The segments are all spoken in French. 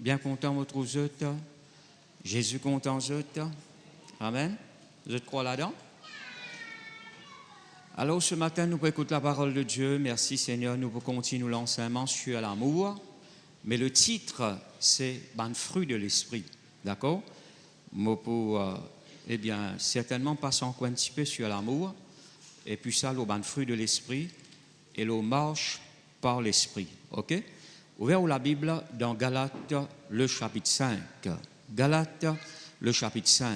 Bien content de vous autres. Jésus content vous autres. Amen. Vous êtes crois là-dedans? Alors ce matin, nous pouvons écouter la parole de Dieu. Merci Seigneur, nous pouvons continuer l'enseignement sur l'amour. Mais le titre, c'est « Ben fruit de l'esprit ». D'accord? Moi, pour, certainement passer encore un petit peu sur l'amour. Et puis ça, le ben fruit de l'esprit. Et le marche par l'esprit. OK? Ouvrez la Bible dans Galates, le chapitre 5. Galates, le chapitre 5.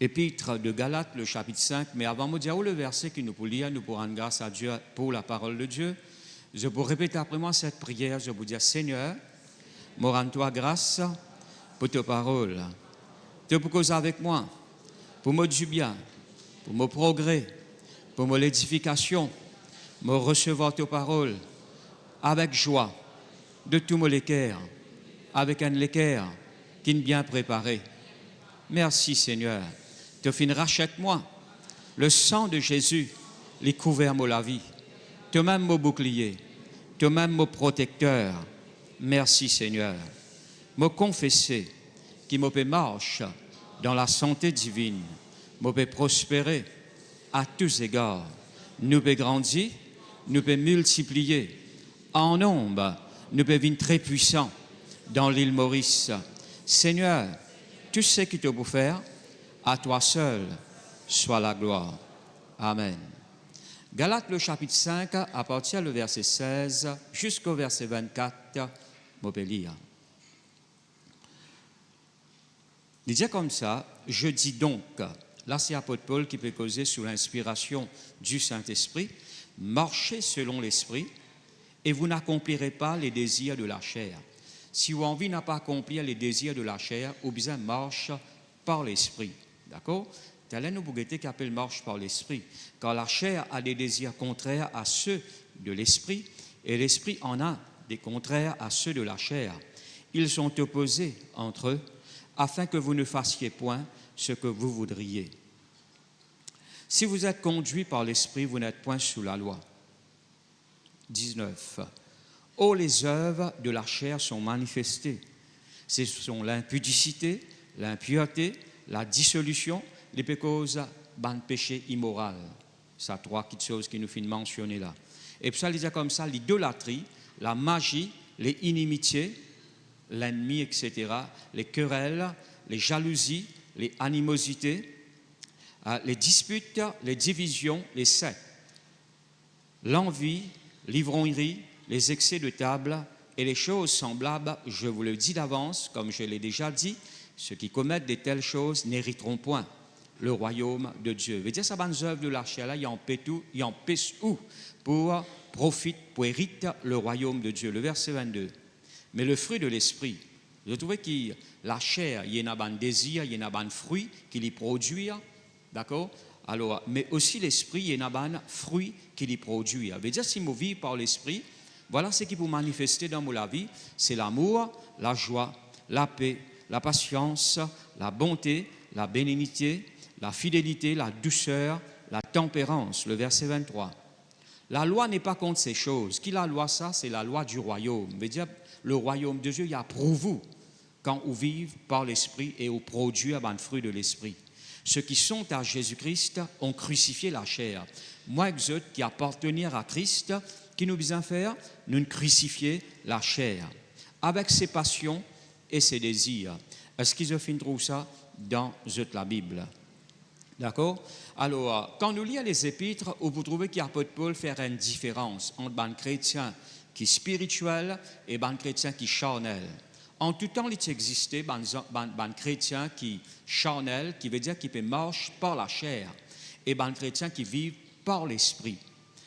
Épître de Galates, le chapitre 5. Mais avant de dire le verset que nous pouvons lire, nous pourrons rendre grâce à Dieu pour la parole de Dieu. Je vous répéter après moi cette prière. Je vous dis, Seigneur, me rends-toi grâce pour tes paroles. Tu pour causer avec moi, pour me du bien, pour me progrès, pour me l'édification, me recevoir tes paroles avec joie, de tout mon cœur, avec un équerre qui est bien préparé. Merci Seigneur. Tu fin rachète-moi. Le sang de Jésus, les couvert la vie. Tu même mon bouclier, tu même mon protecteur. Merci Seigneur. Me confesser qui me marche dans la santé divine, me peut prospérer à tous égards. Nous peut grandir, nous peut multiplier. En nombre, nous peut venir très puissants dans l'île Maurice. Seigneur, tout ce qui te peut faire, à toi seul soit la gloire. Amen. Galates le chapitre 5, à partir du verset 16 jusqu'au verset 24, je peux lire. Il dit comme ça, je dis donc, là c'est l'apôtre Paul qui peut causer sous l'inspiration du Saint-Esprit, marchez selon l'Esprit et vous n'accomplirez pas les désirs de la chair. Si vous envie n'a pas accomplir les désirs de la chair, ou bien marche par l'Esprit. D'accord? C'est là nous bouguetter qui appelle marche par l'Esprit. Car la chair a des désirs contraires à ceux de l'Esprit et l'Esprit en a des contraires à ceux de la chair. Ils sont opposés entre eux afin que vous ne fassiez point ce que vous voudriez. Si vous êtes conduit par l'Esprit, vous n'êtes point sous la loi. 19. Oh, les œuvres de la chair sont manifestées. Ce sont l'impudicité, l'impureté, la dissolution, les causes d'un péché immoral. Ça, trois petites choses qui nous finissent mentionner là. Et puis ça, il dit comme ça, l'idolâtrie, la magie, les inimitiés, l'ennemi, etc., les querelles, les jalousies, les animosités, les disputes, les divisions, les sectes, l'envie, l'ivrognerie, les excès de table et les choses semblables, je vous le dis d'avance, comme je l'ai déjà dit, ceux qui commettent de telles choses n'hériteront point le royaume de Dieu. Veut dire ça, bonne œuvre de la chair là, il en paie tout, il en paie où pour profiter, pour hériter le royaume de Dieu. Le verset 22. Mais le fruit de l'esprit, je trouvais que la chair, il y a un désir, il y a un fruit qui les produit, d'accord? Alors, mais aussi l'esprit, il y a un fruit qui les produit. Ça veut dire si nous vivons par l'esprit, voilà ce qui peut manifester dans la vie, c'est l'amour, la joie, la paix, la patience, la bonté, la bénignité, la fidélité, la douceur, la tempérance. Le verset 23. La loi n'est pas contre ces choses. Qui la loi ça? C'est la loi du royaume. Ça veut dire le royaume de Dieu, il y a pour vous quand vous vivez par l'esprit et vous produisez un fruit de l'esprit. Ceux qui sont à Jésus-Christ ont crucifié la chair. Moi, vous qui appartenir à Christ, qui nous besoin faire? Nous crucifier la chair avec ses passions et ses désirs. Est-ce qu'ils trouvent ça dans la Bible? D'accord? Alors, quand nous lisons les épîtres, vous trouvez qu'il y a peu de Paul faire une différence entre un chrétien qui est spirituel et un chrétien qui est charnel. En tout temps, il existait un chrétien qui est charnel, qui veut dire qu'il peut marcher par la chair, et un chrétien qui vit par l'esprit.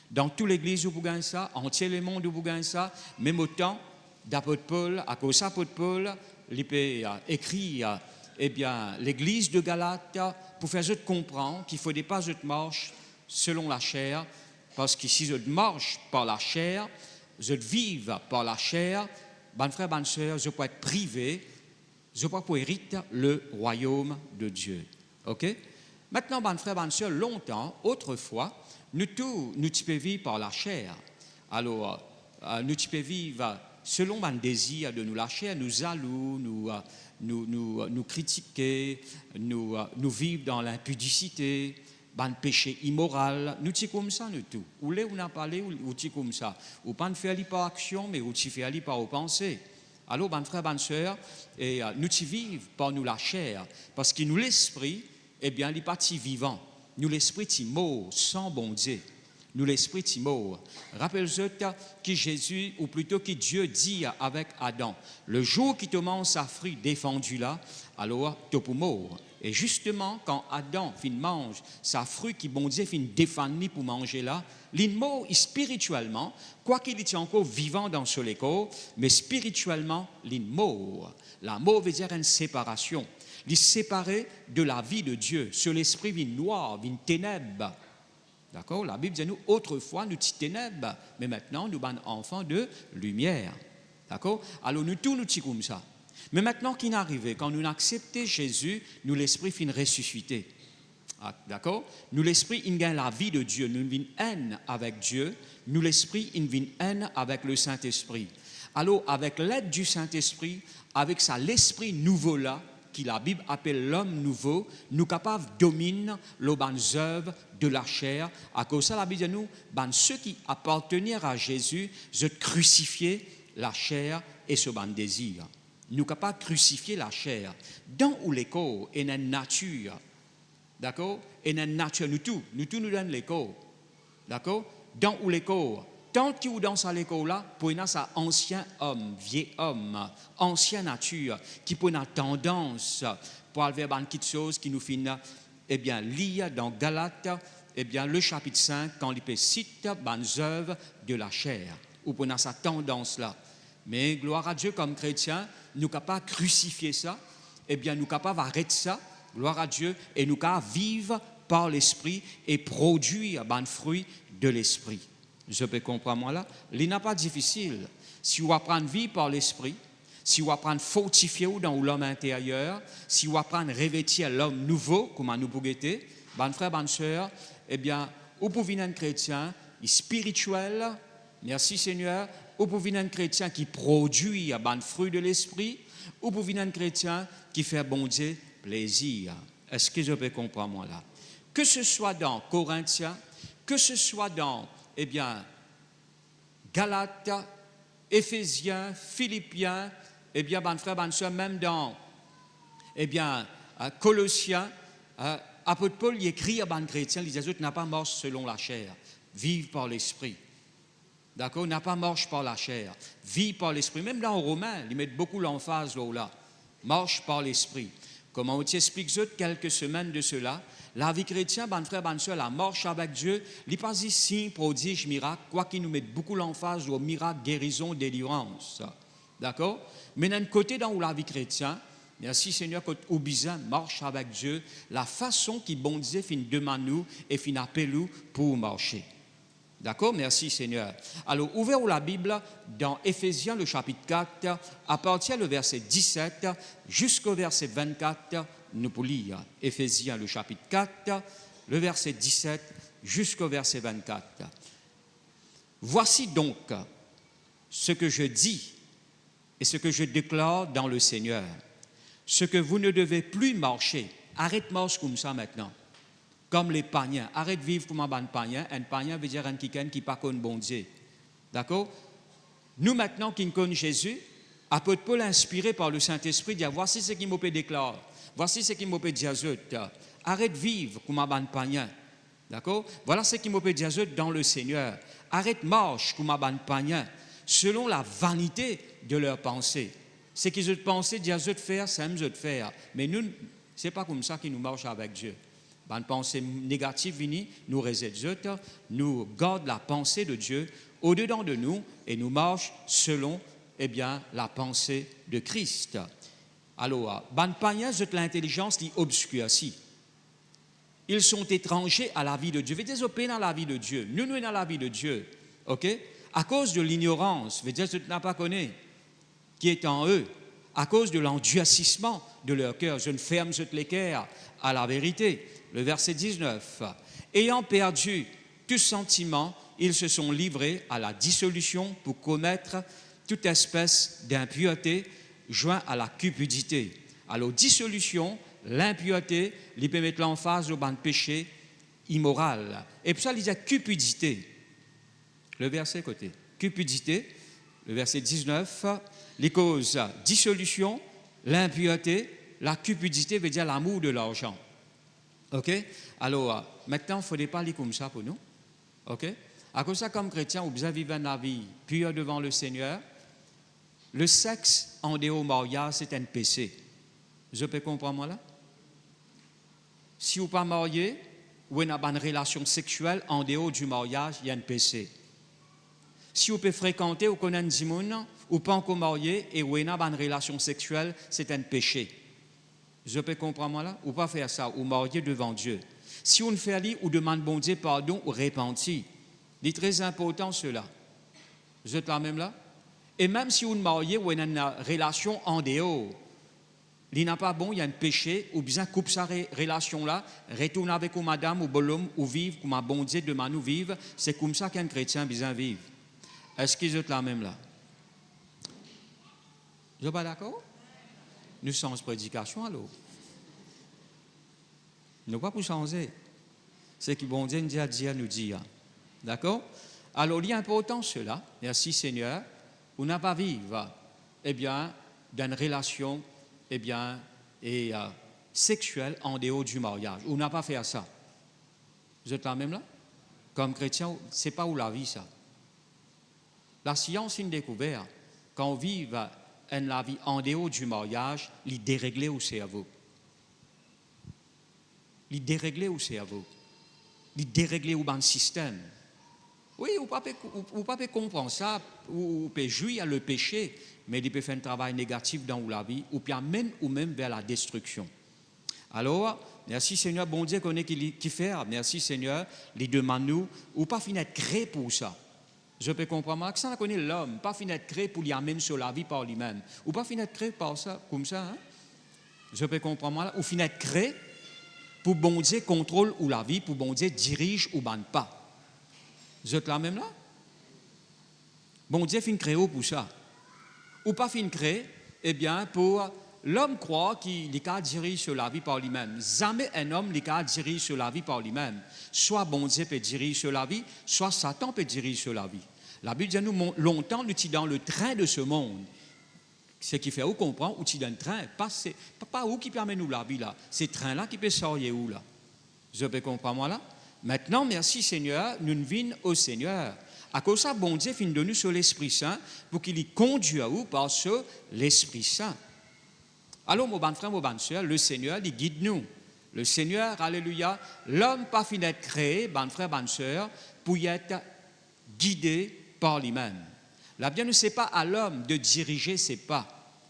Dans toute l'église où vous gagnez ça, entier le monde où vous gagnez ça, même autant d'apôtre Paul, à cause d'apôtre Paul, il peut écrire l'église de Galate pour faire comprendre qu'il ne faut pas que marche selon la chair, parce que si je marche par la chair, je vive par la chair, ben frère, ben sœur, je peux être privé, je peux pas hériter le royaume de Dieu. OK? Maintenant, ben frère, ben sœur, longtemps, autrefois, nous pouvons vivre par la chair. Alors, nous pouvons vivre selon un désir de nous lâcher, nous jaloux, nous critiquer, nous vivre dans l'impudicité, ban péché immoral, nous sommes comme ça, nous tout. Ou là, on a parlé, ou sommes comme ça. Ou pas faire par action, mais ou faire par pensée. Alors, ban frère, ban soeur, et nous vivons par nous la chair, parce que nous l'esprit, eh bien, il n'est pas vivant. Nous l'esprit est mort, sans bon Dieu. Nous l'esprit est mort. Rappelle-toi que Jésus, ou plutôt que Dieu dit avec Adam, le jour qui te mange sa fruit défendu là, alors tu es mort. Et justement, quand Adam mange sa fruit qui bon Dieu fin défendu pour manger là, il mort spirituellement, quoi qu'il était encore vivant dans ce corps, mais spirituellement, il mort. La mort veut dire une séparation. Il est séparé de la vie de Dieu. Sur l'esprit vient noir, vient ténèbres. D'accord? La Bible dit nous, autrefois, nous étions ténèbres, mais maintenant, nous sommes enfants de lumière. D'accord? Alors, nous tous, nous sommes comme ça. Mais maintenant qu'il est arrivé, quand nous acceptons Jésus, nous, l'esprit, finit ressuscité. Ah, d'accord? Nous, l'esprit, il gagne la vie de Dieu. Nous avons une haine avec Dieu. Nous, l'esprit, il a une haine avec le Saint-Esprit. Alors, avec l'aide du Saint-Esprit, avec ça, l'esprit nouveau là, qui la Bible appelle l'homme nouveau, nous capables de dominer les bonnes œuvres de la chair. À cause de ça, la Bible dit nous, ceux qui appartenaient à Jésus, je crucifié la chair et ce bon désir. Nous capables de crucifier la chair. Dans où les corps et une nature, d'accord? Et une nature, nous tous nous donnons les corps, d'accord? Dans où les corps. Tant que vous dans l'école là, pour une ça ancien homme, vieil homme, ancienne nature, qui pour une tendance pour aller vers quelque chose qui nous finit, eh bien, lié dans Galates, eh bien, le chapitre 5, quand il cite les œuvres de la chair, ou pour sa tendance là. Mais gloire à Dieu, comme chrétiens, nous sommes capables de crucifier ça, eh bien, nous sommes capables d'arrêter ça, gloire à Dieu, et nous sommes capables de vivre par l'esprit et produire les fruits de l'esprit. Je peux comprendre moi là. Il n'est pas difficile. Si vous apprenez à vivre par l'esprit, si vous apprenez à fortifier dans l'homme intérieur, si vous apprenez à revêtir l'homme nouveau, comme nous pouvons être, bonne frère, bonne soeur, eh bien, vous pouvez être un chrétien spirituel, merci Seigneur, vous pouvez être un chrétien qui produit un fruit de l'esprit, vous pouvez être un chrétien qui fait bon Dieu plaisir. Est-ce que je peux comprendre moi là? Que ce soit dans Corinthiens, que ce soit dans eh bien, Galates, Éphésiens, Philippiens, eh bien, bonne frère, bonne soeur, même dans, eh bien, Colossiens, apôtre Paul, il écrit à bonne chrétien, il dit, tu n'as pas marche selon la chair, vive par l'esprit. D'accord? N'a pas marche par la chair, vive par l'esprit. Même dans Romains, ils mettent beaucoup l'emphase là, marche par l'esprit. Comment on t'explique quelques semaines de cela? La vie chrétienne, bonne frère, bonne soeur, la marche avec Dieu, il n'y a pas de signe, prodige, miracle, quoi qu'il nous mette beaucoup l'emphase au miracle, guérison, délivrance. D'accord? Mais d'un côté, dans la vie chrétienne, merci Seigneur, quand au besoin marche avec Dieu, la façon qui bon Dieu fin demande nous et fin appelle nous pour marcher. D'accord? Merci Seigneur. Alors, ouvrez la Bible dans Éphésiens, le chapitre 4, à partir du verset 17 jusqu'au verset 24, nous pouvons lire Éphésiens, le chapitre 4, le verset 17 jusqu'au verset 24. Voici donc ce que je dis et ce que je déclare dans le Seigneur, ce que vous ne devez plus marcher. Arrête marche comme ça maintenant. Comme les païens. Arrête de vivre comme un païen. Un païen veut dire un qui ne pas connaît bon Dieu. D'accord? Nous, maintenant, qui connaissons Jésus, apôtre Paul, inspiré par le Saint-Esprit, dit voici ce qu'il m'a déclaré. Voici ce qu'il m'a dit. Arrête de vivre comme un païen. D'accord? Voilà ce qu'il m'a dit dans le Seigneur. Arrête de marcher comme un païen, selon la vanité de leurs pensées. Ce qu'ils ont pensé, Dieu de faire, c'est même de faire. Mais nous, ce n'est pas comme ça qu'ils nous marchent avec Dieu. Une pensée négative vient, nous résiste, nous garde la pensée de Dieu au-dedans de nous et nous marche selon eh bien, la pensée de Christ. Alors, ban païens de l'intelligence qui obscurcie. Ils sont étrangers à la vie de Dieu. Veut dire qu'ils dans la vie de Dieu. Nous dans la vie de Dieu. OK? À cause de l'ignorance, veut dire que tu n'as pas connu qui est en eux. À cause de l'endurcissement de leur cœur, je ne ferme les cœurs à la vérité. Le verset 19. Ayant perdu tout sentiment, ils se sont livrés à la dissolution pour commettre toute espèce d'impureté joint à la cupidité. Alors, dissolution, l'impureté, ils peuvent mettre l'emphase au ban de péché immoral. Et puis ça, il dit cupidité. Le verset côté. Cupidité, le verset 19, les causes dissolution, l'impureté, la cupidité veut dire l'amour de l'argent. OK? Alors, maintenant, il ne faudrait pas aller comme ça pour nous. OK? À cause de ça, comme chrétien, on besoin vivre une vie pure devant le Seigneur. Le sexe en dehors du mariage, c'est un péché. Je peux comprendre moi là? Si vous n'êtes pas marié, ou vous avez une relation sexuelle en dehors du mariage, il y a un péché. Si vous pouvez fréquenter ou connaître des gens, ou pas encore marié, et vous avez une relation sexuelle, c'est un péché. Je peux comprendre moi là? Ou pas faire ça, ou marié devant Dieu. Si on fait ça, ou demande bon Dieu pardon, ou repentir. C'est très important cela. Vous êtes là même là? Et même si vous êtes marié ou vous avez une relation en dehors, il n'est pas bon, il y a un péché, ou bien coupe sa relation-là, retourne avec une madame ou bonhomme, ou vivre comme un bon Dieu demande nous vivre. C'est comme ça qu'un chrétien besoin vivre. Est-ce que vous êtes là même là? Vous n'êtes pas d'accord? Nous sommes en prédication alors. Nous ne pas pour changer. C'est que bon Dieu nous dit à dire, nous dit. D'accord? Alors, il est important cela. Merci Seigneur. On n'a pas vivre, eh bien, d'une relation, eh bien, sexuelle en dehors du mariage. On n'a pas fait ça. Vous êtes là même là? Comme chrétien, ce n'est pas où la vie ça. La science, une découverte. Quand on vit la vie en dehors du mariage, il dérègle au cerveau. Il dérègle au cerveau. Il dérègle au bon système. Oui, on ne peut pas comprendre ça, on peut jouir à le péché, mais il peut faire un travail négatif dans la vie, ou bien même vers la destruction. Alors, merci Seigneur, bon Dieu connaît qui fait, merci Seigneur, les demande-nous, ou pas finir être créé pour ça. Je peux comprendre, que ça connaît l'homme, pas finir être créé pour lui amener sur la vie par lui-même, ou pas finir être créé par ça, comme ça, hein? Je peux comprendre, ou finir être créé pour bon Dieu contrôle ou la vie, pour bon Dieu dirige ou bande pas. Vous êtes là même là? Bon Dieu fin créé pour ça. Ou pas fin créé, eh bien, pour l'homme croit qu'il est dirige sur la vie par lui-même. Jamais un homme n'est dirige sur la vie par lui-même. Soit bon Dieu peut diriger sur la vie, soit Satan peut diriger sur la vie. La Bible dit nous longtemps nous sommes dans le train de ce monde. Ce qui fait où comprend où tu es dans le train, pas où qui permet nous la vie là. C'est train là qui peut sortir où là. Je peux comprendre moi là? Maintenant, merci Seigneur, nous venons au Seigneur. À cause de ça, bon Dieu finit de nous sur l'Esprit Saint pour qu'il y conduise à où par ce l'Esprit Saint. Alors, mon bon frère, mon bonne soeur, le Seigneur, il guide nous. Le Seigneur, alléluia, l'homme pas fini d'être créé, bon frère, bonne soeur, pour y être guidé par lui-même. La bien, ce n'est pas à l'homme de diriger ses pas.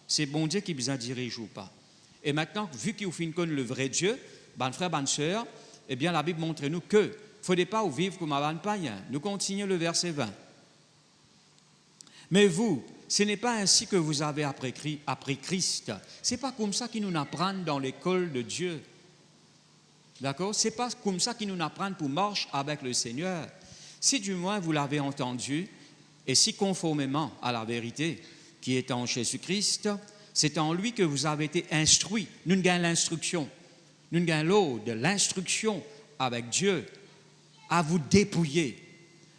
C'est bon Dieu qui besoin dirige ou pas. Et maintenant, vu qu'il finit connaître le vrai Dieu, bon frère, bonne soeur, eh bien, la Bible montre-nous que il ne faudrait pas vivre comme un païen. Nous continuons le verset 20. Mais vous, ce n'est pas ainsi que vous avez appris Christ. Ce n'est pas comme ça qu'ils nous apprennent dans l'école de Dieu. D'accord? Ce n'est pas comme ça qu'ils nous apprennent pour marcher avec le Seigneur. Si du moins vous l'avez entendu, et si conformément à la vérité qui est en Jésus-Christ, c'est en lui que vous avez été instruits. Nous gagnons l'instruction. Nous gagnons l'eau de l'instruction avec Dieu à vous dépouiller.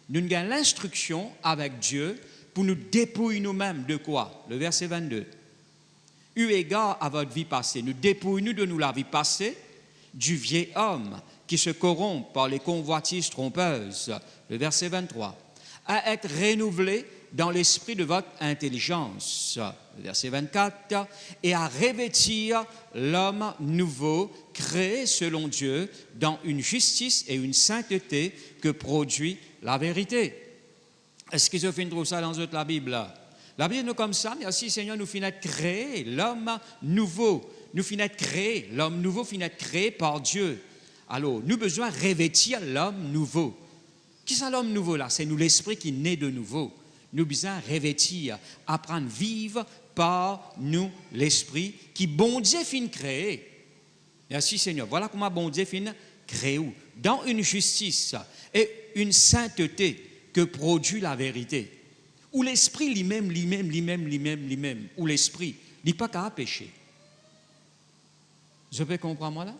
Nous gagnons l'instruction avec Dieu pour nous dépouiller nous-mêmes de quoi? Le verset 22. Eu égard à votre vie passée, nous dépouillons de nous la vie passée du vieil homme qui se corrompt par les convoitises trompeuses. Le verset 23. À être renouvelé dans l'esprit de votre intelligence. Verset 24. Et à revêtir l'homme nouveau, créé selon Dieu, dans une justice et une sainteté que produit la vérité. Est-ce que je trouve ça dans la Bible là? La Bible nous comme ça, merci Seigneur, nous finissons de créer l'homme nouveau. Nous finissons de créer, l'homme nouveau finit de créer par Dieu. Alors, nous avons besoin de revêtir l'homme nouveau. Qui est l'homme nouveau là? C'est nous l'esprit qui naît de nouveau. Nous besoin revêtir, apprendre à vivre par nous l'esprit qui bon Dieu fin créer. Merci Seigneur. Voilà comment bon Dieu fin créer dans une justice et une sainteté que produit la vérité. Ou l'esprit lui-même, ou l'esprit, il n'est pas qu'à pécher. Je peux comprendre moi là?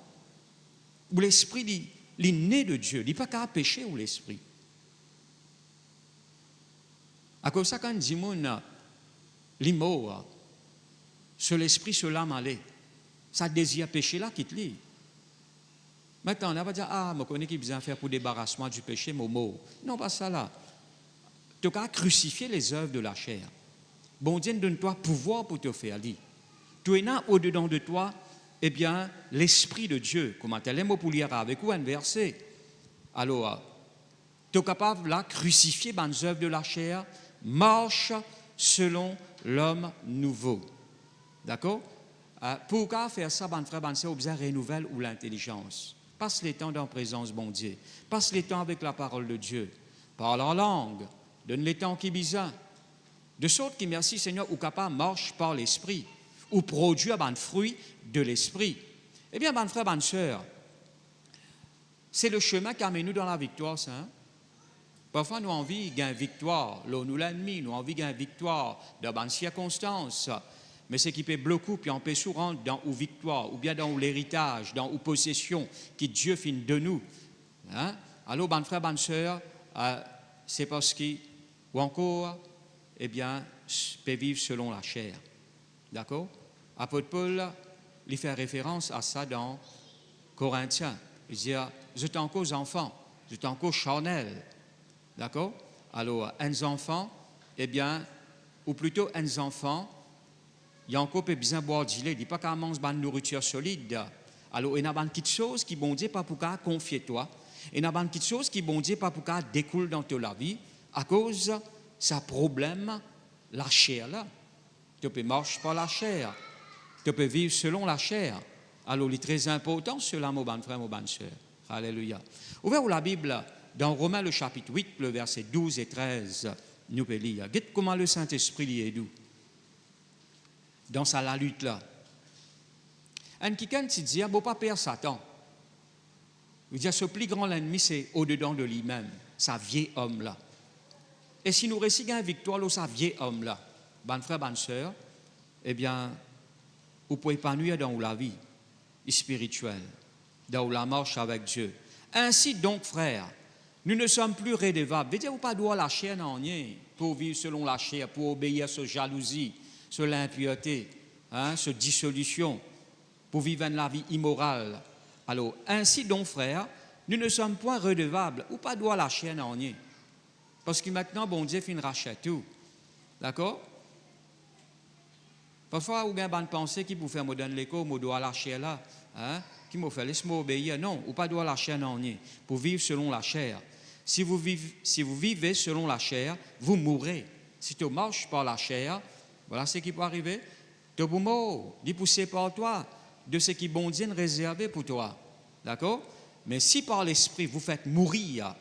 Ou l'esprit, il est né de Dieu, il n'est pas qu'à pécher ou l'esprit. À cause de ça, quand dit l'immo, sur l'esprit, sur l'âme aller, ça désire pécher là, quitte lui. Maintenant, on va dire, ah, je connais qui besoin faire pour débarrassement du péché, momo. Non, pas ça là. Tu as crucifié les œuvres de la chair. Bon Dieu donne-toi pouvoir pour te faire dire. Tu es là au-dedans de toi, eh bien, l'Esprit de Dieu. Comment tu as pour lire avec vous un verset. Alors, tu es capable là crucifier les œuvres de la chair, marche selon l'homme nouveau. D'accord? Pour faire ça, ben frère, ben c'est besoin renouveler ou l'intelligence. Passe les temps dans la présence de bon Dieu. Passe les temps avec la parole de Dieu. Parle en langue. Donne les temps qui besoin. De sorte que, merci Seigneur, ou capable marche par l'esprit, ou produit un fruit de l'esprit. Eh bien, ben frère, ben sœur, c'est le chemin qui amène nous dans la victoire, ça. Hein? Parfois, nous avons envie de gagner victoire, là nous l'ennemi, nous avons envie de gagner victoire dans bonnes circonstances. Mais ce qui peut bloquer, puis on peut se rendre dans une victoire, ou bien dans l'héritage, dans une possession qui Dieu fait de nous. Hein? Alors, ben frère, ben sœur, c'est parce que, ou encore, eh bien, peut vivre selon la chair. D'accord? Apôtre Paul, il fait référence à ça dans Corinthiens. Il dit, je suis encore enfant, je suis encore charnel. D'accord? Alors, un enfant, eh bien, ou plutôt un enfant, il y a encore besoin de boire du lait. Il ne dit pas qu'à manger de nourriture solide. Alors, il y a des petites choses qui bon Dieu pas pour qu'à confier toi. Il y a des petites choses qui bon Dieu pas pour qu'à découle dans ta vie à cause de ce problème, la chair là. Tu peux marcher par la chair. Tu peux vivre selon la chair. Alors, il est très important, cela, mon bon frère, mon bonne soeur. Alléluia. Ouvrez la Bible dans Romains, le chapitre 8, le verset 12 et 13. Nous pouvons lire. Regardez comment le Saint-Esprit est doux. Dans sa lutte là. Un quelqu'un qui dit, bon, pas père Satan. Il dit, ce plus grand ennemi, c'est au-dedans de lui-même, sa vieille homme là. Et si nous réussissons une victoire, là, sa vieille homme là, bon frère, bonne sœur, eh bien, vous pouvez épanouir dans la vie spirituelle, dans la marche avec Dieu. Ainsi donc, frères, nous ne sommes plus redevables. Vous dire, vous pas droit la chair non rien pour vivre selon la chair, pour obéir à cette jalousie, sur l'impureté, hein, sur dissolution, pour vivre une vie immorale. Alors, ainsi donc, frères, nous ne sommes point redevables, ou pas droit la chair non rien. Parce que maintenant, bon Dieu fait une rachète tout. D'accord? Parfois, vous avez une pensée qui vous fait me donner l'écho, me doit la chair là, hein, qui me fait laisse-moi obéir. Non, ou pas doit la chair non rien, pour vivre selon la chair. Si vous vivez selon la chair, vous mourrez. Si tu marches par la chair, voilà ce qui peut arriver. Tu vas mourir, poussé par toi, de ce qui bon Dieu réservé pour toi. D'accord? Mais si par l'esprit vous faites mourir,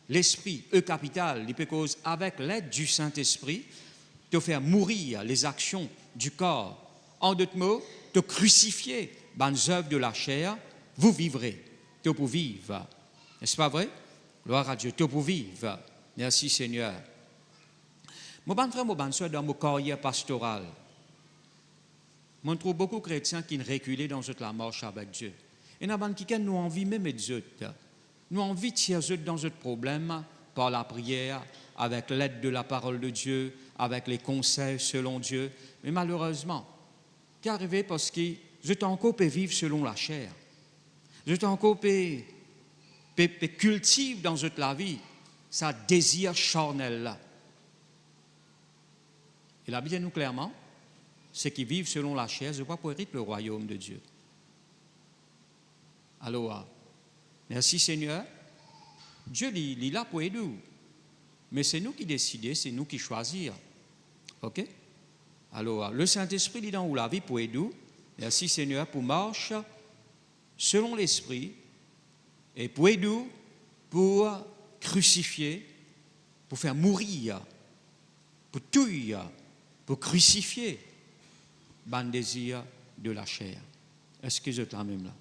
l'esprit, capital, l'hypocause, avec l'aide du Saint-Esprit, te faire mourir les actions du corps. En d'autres mots, te crucifier dans les œuvres de la chair, vous vivrez. Tu pour vivre. N'est-ce pas vrai? Gloire à Dieu, tu pour vivre. Merci Seigneur. Mon bon frère, mon bonne soeur, dans mon carrière pastorale, je trouve beaucoup de chrétiens qui reculent dans la marche avec Dieu. Et dans qui nous envie même de autres. Nous envie de tirer dans notre problème par la prière, avec l'aide de la parole de Dieu, avec les conseils selon Dieu. Mais malheureusement, qui est arrivé parce que je t'en encore peux vivre selon la chair. Je t'en encore peux cultiver dans la vie ça désir charnel là. Et la Bible dit nous clairement, ceux qui vivent selon la chair, je crois pour hériter le royaume de Dieu. Alors, merci Seigneur. Dieu il est là pour aider nous. Mais c'est nous qui décidons, c'est nous qui choisissons. OK? Alors, le Saint-Esprit est dans la vie pour aider nous. Merci Seigneur pour marche selon l'Esprit et pour aider nous pour crucifier, pour faire mourir, pour tuer, pour crucifier le désir de la chair. Est-ce que vous êtes là même là?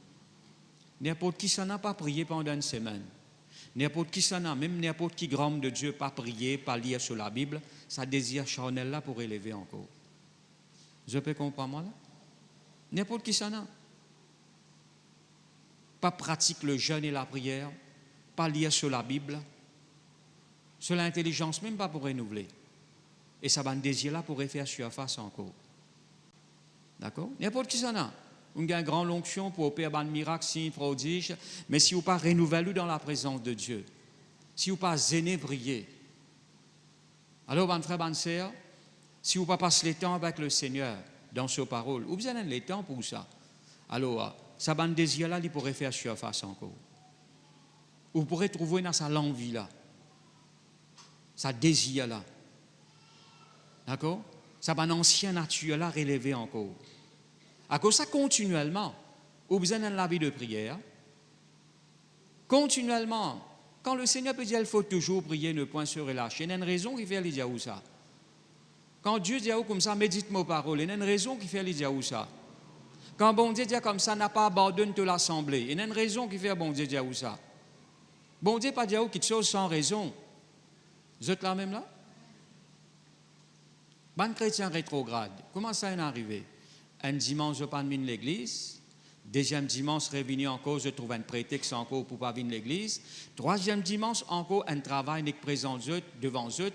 N'importe qui s'en a pas prié pendant une semaine. N'importe qui s'en a, même n'importe qui grand homme de Dieu, pas prier, pas lire sur la Bible, ça désir charnel là pour élever encore. Je peux comprendre moi là? N'importe qui s'en a. Pas pratique le jeûne et la prière, pas lire sur la Bible, sur l'intelligence même pas pour renouveler. Et ça va un désir là pour faire surface encore. D'accord? N'importe qui s'en a. On a une grande onction pour opérer un miracle, signe, prodige, mais si vous pas renouvelé dans la présence de Dieu, si vous pas zéné prier, alors, mon frère, bonne sœur, si vous pas passez le temps avec le Seigneur dans ses paroles, vous avez le temps pour ça. Alors, ça va un désir là, il pourrait faire surface encore. Vous pourrez trouver dans sa l'envie là, sa désir là. D'accord? Ça va une ancienne nature là relever encore. À cause de ça, continuellement, vous avez besoin de la vie de prière. Continuellement, quand le Seigneur peut dire qu'il faut toujours prier, ne point se relâcher, il y a une raison qui fait lui dire où ça. Quand Dieu dit comme ça, médite mes paroles, il y a une raison qui fait lui dire où ça. Quand bon Dieu dit comme ça, n'a pas abandonné de l'assemblée, il y a une raison qui fait bon Dieu dire où ça. Bon Dieu pas dire où quelque chose sans raison. Vous êtes là même là? Bon chrétien rétrograde, comment ça est arrivé? Un dimanche, je ne pas venir à l'église. Deuxième dimanche, réuni encore, je trouve un prétexte encore pour ne pas venir à l'église. Troisième dimanche, encore un travail qui présente devant eux.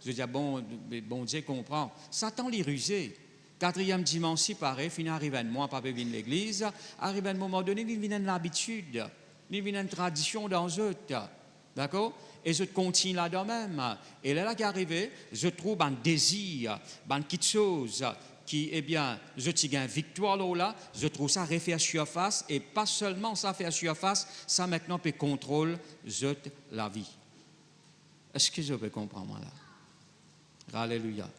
Je dis, bon Dieu comprend. Satan les rusé. Quatrième dimanche, si pareil, fin arrive un mois, pas venir à l'église. Arrive à un moment donné, il vient une habitude, il vient une tradition dans eux. D'accord? Et je continue là-dedans même. Et là qui est arrivé, je trouve un désir, une petite chose qui, eh bien, je tiens une victoire là, je trouve ça refaire surface, et pas seulement ça faire surface, ça maintenant peut contrôler la vie. Est-ce que je peux comprendre moi là? Alléluia.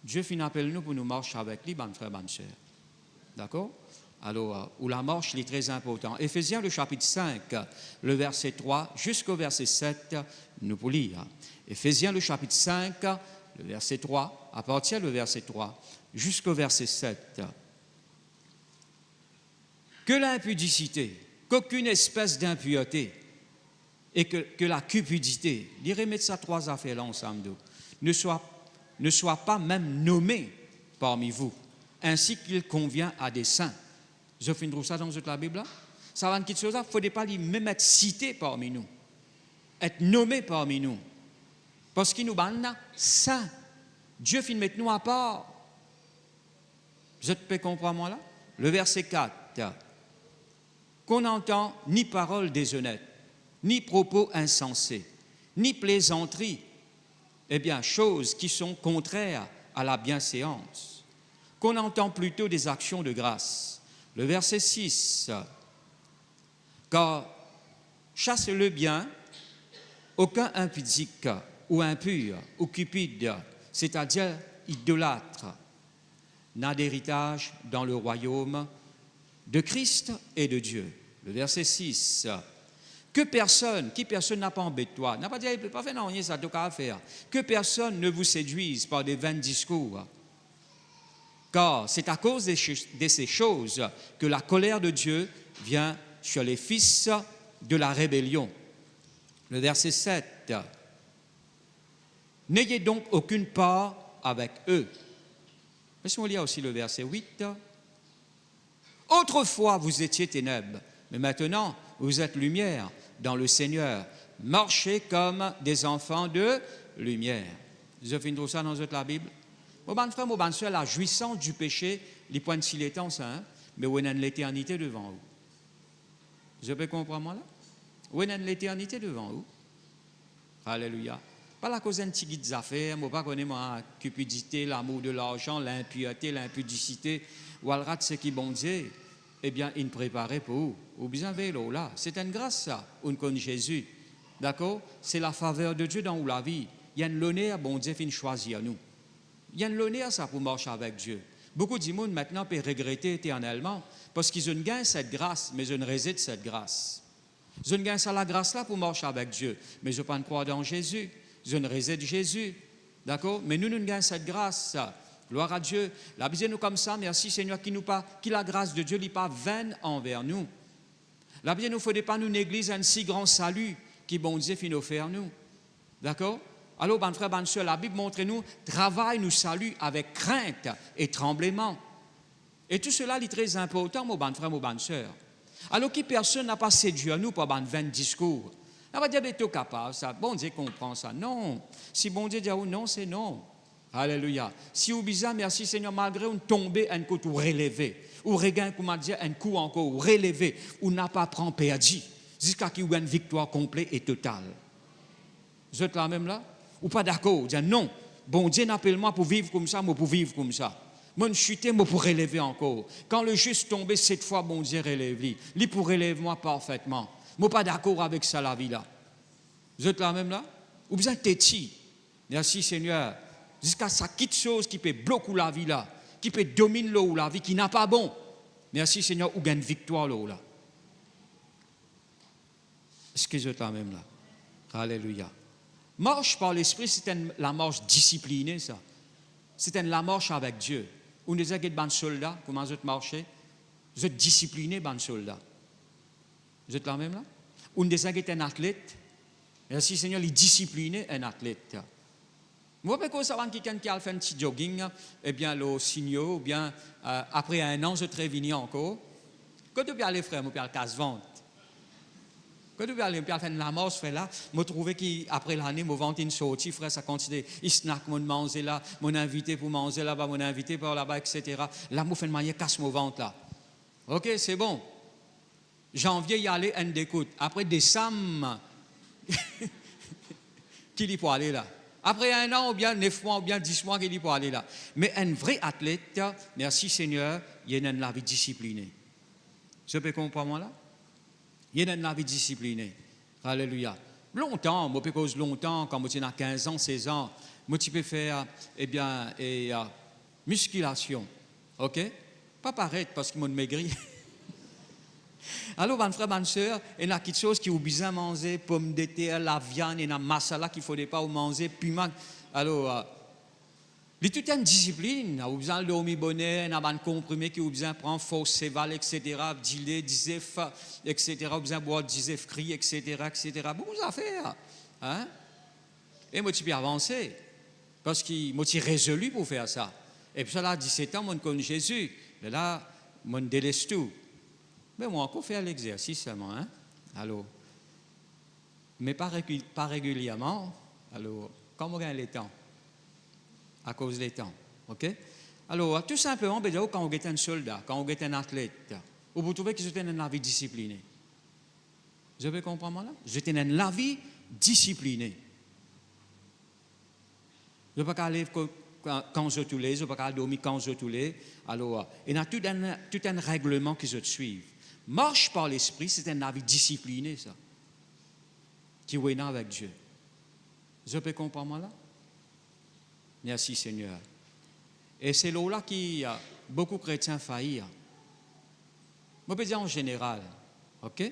Dieu finit appelle nous pour nous marcher avec lui, bonne frère, bonne sœur. D'accord? Alors, où la marche est très importante. Éphésiens, le chapitre 5, le verset 3 jusqu'au verset 7, nous pouvons lire. Éphésiens, le chapitre 5, le verset 3, à partir du verset 3 jusqu'au verset 7. Que l'impudicité, qu'aucune espèce d'impureté et que la cupidité, il remettre ça trois affaires là ensemble, ne soit pas même nommée parmi vous, ainsi qu'il convient à des saints. Je trouve ça dans la Bible là. Ça va une petite chose là, il ne faudrait pas même être cité parmi nous, être nommé parmi nous. Parce qu'il nous banne saint. Dieu finit mettre nous à part. Vous peux comprendre moi là? Le verset 4. Qu'on n'entend ni parole déshonnête, ni propos insensés, ni plaisanteries, eh bien, choses qui sont contraires à la bienséance. Qu'on entend plutôt des actions de grâce. Le verset 6, car chasse le bien, aucun impudique ou impur ou cupide, c'est-à-dire idolâtre, n'a d'héritage dans le royaume de Christ et de Dieu. Le verset 6, qui personne n'a pas embêté toi, n'a pas dit, il ne peut pas faire non, ça doit faire, que personne ne vous séduise par des vains discours. Car c'est à cause de ces choses que la colère de Dieu vient sur les fils de la rébellion. Le verset 7. N'ayez donc aucune part avec eux. Laissons lire aussi le verset 8. Autrefois, vous étiez ténèbres, mais maintenant, vous êtes lumière dans le Seigneur. Marchez comme des enfants de lumière. Vous finis ça dans la Bible? Mon bon frère, mon bonne soeur, la jouissance du péché, les points de s'il est temps, ça, mais où est l'éternité devant vous? Je peux comprendre moi là? Où est l'éternité devant vous? Alléluia. Pas la cause d'un petit guide d'affaires, moi pas connaître la cupidité, l'amour de l'argent, l'impureté, l'impudicité, ou alors ce qui bon Dieu, eh bien, il préparait pour vous. Ou bien vélo là, c'est une grâce ça, on connaît Jésus. D'accord? C'est la faveur de Dieu dans la vie. Il y a une l'honneur, bon Dieu fin choisir nous. Il y a une l'honneur ça pour marcher avec Dieu. Beaucoup de monde maintenant peuvent regretter éternellement parce qu'ils ont gagné cette grâce, mais je ne réside cette grâce. Je ne gagne ça la grâce là pour marcher avec Dieu, mais je ne pas croire dans Jésus. Je ne réside Jésus. D'accord? Mais nous gagnons cette grâce. Gloire à Dieu. La Bible nous comme ça, merci Seigneur, qui la grâce de Dieu n'est pas vaine envers nous. La Bible nous ne faut pas nous négliger un si grand salut qui bon Dieu finit offert nous. D'accord? Alors, ben frère, ben soeur, la Bible montre nous, travail nous salue avec crainte et tremblement. Et tout cela est très important, mon bon frère, mon bonne soeur. Alors que personne n'a pas séduit à nous pour 20 discours. On va dire, mais tu es capable, ça. Bon Dieu comprend ça. Non. Si bon Dieu dit non, c'est non. Alléluia. Si vous dites, merci Seigneur, malgré on tombe, un coup ou relevé, ou regain, comment dire, un coup encore, ou relevé, ou n'a pas pris perdu, jusqu'à qu'il y ait une victoire complète et totale. Vous êtes là même là? Ou pas d'accord? Vous dites non. Bon Dieu n'appelle moi pour vivre comme ça, moi pour vivre comme ça. Moi, je chutais, moi pour relever encore. Quand le juste tombé, cette fois, bon Dieu relève lui. Lui pour relever moi parfaitement. Moi, pas d'accord avec ça, la vie là. Vous êtes là même là? Ou bien têti. Merci Seigneur. Jusqu'à ça, quitte chose qui peut bloquer la vie là, qui peut dominer l'eau la vie, qui n'a pas bon. Merci Seigneur, ou gagne victoire là. Est-ce que vous êtes là même là? Alléluia. Marche par l'esprit, c'est la marche disciplinée, ça. C'est la marche avec Dieu. Vous nous êtes des soldats, comment vous êtes marché? Vous êtes disciplinés, des soldats. Vous êtes là même là? Vous nous êtes un athlète. Merci Seigneur, il est discipliné, un athlète. Moi, quand ça va quelqu'un qui a fait un petit jogging, eh bien, le signaux, ou bien, après un an, je vais encore. Quand tu peux aller, frère, je peux aller casse-vente. Quand tu peux aller faire la marche, frère, là, je trouve qu'après l'année, je vends une sortie, frère, ça continue. Il snack, mon manger là, mon invité pour manger là-bas, mon invité par là-bas, etc. Là, je fais une manière casse mon ventre là. Ok, c'est bon. Janvier, y aller, un découte. Après décembre, qui dit pour aller là? Après un an, ou bien 9 mois, ou bien 10 mois, qui dit pour aller là? Mais un vrai athlète, merci Seigneur, il y a une vie disciplinée. Je peux comprendre là? Il y a une vie disciplinée. Alléluia. Longtemps, moi, parce que longtemps, quand moi, j'ai 15 ans, 16 ans, moi, tu peux faire, eh bien, musculation. OK? Pas paraître parce qu'ils m'ont maigri. Alors, mon frère, ma soeur, il y a quelque chose qui vous besoin manger, pommes de terre, la viande, il y a masala qu'il ne faudrait pas manger, piment. Alors, il y a toute une discipline. Vous besoin de dormir bonnet, il y a un comprimé qui vous besoin de prendre force, séval, etc., dilet, disef, etc., vous besoin de boire disef, cri, etc., etc. Beaucoup d'affaires. Hein? Et moi, je suis avancé. Parce que moi, je suis résolu pour faire ça. Et puis, là, à 17 ans, moi, je connais Jésus. Mais là, moi, je délaisse tout. Mais moi, encore faire l'exercice seulement. Hein? Alors, mais pas régulièrement. Alors, quand on gagne le temps? À cause des temps. OK? Alors, tout simplement, quand on est un soldat, quand on est un athlète, vous trouvez que c'est une vie disciplinée. Vous avez compris là? C'est une vie disciplinée. Je ne peux pas aller quand je tous les, je ne peux pas dormir quand je tous les. Alors, il y a tout un règlement que je suive. Marche par l'esprit, c'est une vie disciplinée, ça. Qui est avec Dieu. Je peux comprendre là? Merci Seigneur. Et c'est là que beaucoup de chrétiens faillissent. Je peux dire en général, ok?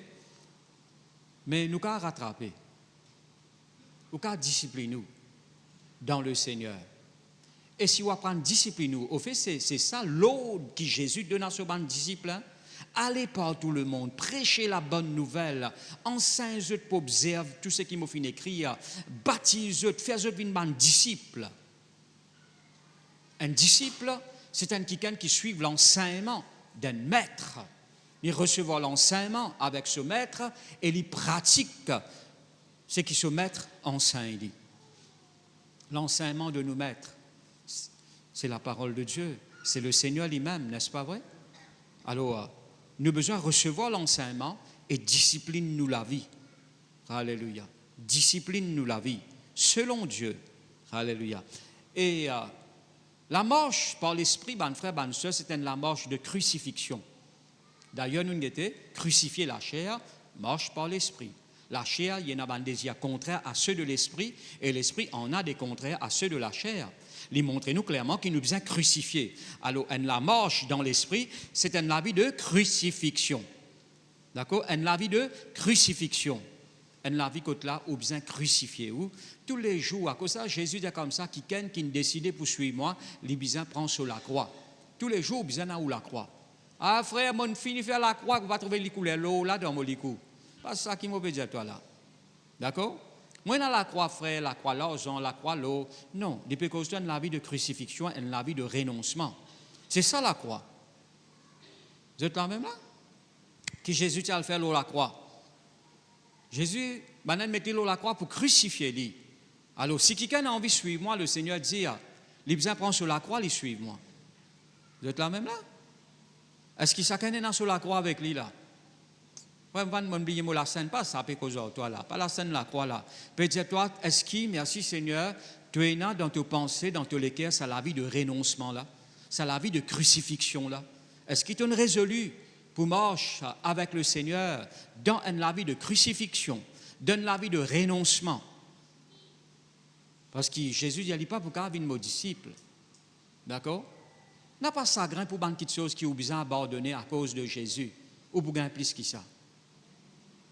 Mais nous avons rattrapé. Nous avons discipliné nous dans le Seigneur. Et si on apprend discipline nous, au fait, c'est ça l'ordre que Jésus donne à ce bon disciple. Hein? Allez par tout le monde, prêchez la bonne nouvelle, enseignez pour observer tout ce qui m'a fait écrire, baptisez, faites une bonne disciple. Un disciple, c'est quelqu'un qui suit l'enseignement d'un maître. Il reçoit l'enseignement avec ce maître et il pratique ce que ce maître enseigne. L'enseignement de nos maîtres, c'est la parole de Dieu, c'est le Seigneur lui-même, n'est-ce pas vrai? Alors, nous avons besoin de recevoir l'enseignement et discipline-nous la vie. Alléluia. Discipline-nous la vie, selon Dieu. Alléluia. Et la marche par l'esprit, ben frère, ben soeur, c'est la marche de crucifixion. D'ailleurs, nous avons crucifié la chair, marche par l'esprit. La chair, il y en a des désirs contraires à ceux de l'esprit, et l'esprit en a des contraires à ceux de la chair. Il montre nous clairement qu'il nous besoin crucifier. Alors, la marche dans l'esprit, c'est un vie de crucifixion. D'accord? Un vie de crucifixion. Un vie côté là, ou besoin crucifier. Tous les jours, à cause de ça, Jésus dit comme ça, qui décide pour suivre moi, il besoin prendre sur la croix. Tous les jours, besoin où la croix. Ah frère, mon fini faire la croix, vous va trouver les couleurs l'eau là dans mon licou. Pas ça qui m'a dit à toi là. D'accord? Moi, dans la croix, frère, la croix l'argent, la croix l'eau. Non, depuis que je donne la vie de crucifixion et la vie de renoncement. C'est ça la croix. Vous êtes là même là? Qui Jésus t'a fait l'eau la croix. Jésus, maintenant, mettez l'eau la croix pour crucifier lui. Alors, si quelqu'un a envie de suivre moi, le Seigneur dit, les besoins prend sur la croix, les suivent moi. Vous êtes là même là? Est-ce qu'il s'accompagne sur la croix avec lui là? Ouais, on va m'oublier la scène, pas ça, toi là, pas la scène la croix là. Peut-être toi, est-ce qu'il, merci Seigneur, tu es là dans tes pensées, dans tes cœurs, c'est la vie de renoncement là, c'est la vie de crucifixion là. Est-ce qu'il t'en résolu pour marcher avec le Seigneur dans la vie de crucifixion, dans la vie de renoncement? Parce que Jésus ne dit pas pour qu'à mon disciple. D'accord? N'a pas ça grain pour une petite chose qui est besoin d'abandonner à cause de Jésus. Ou pour gagner plus que ça.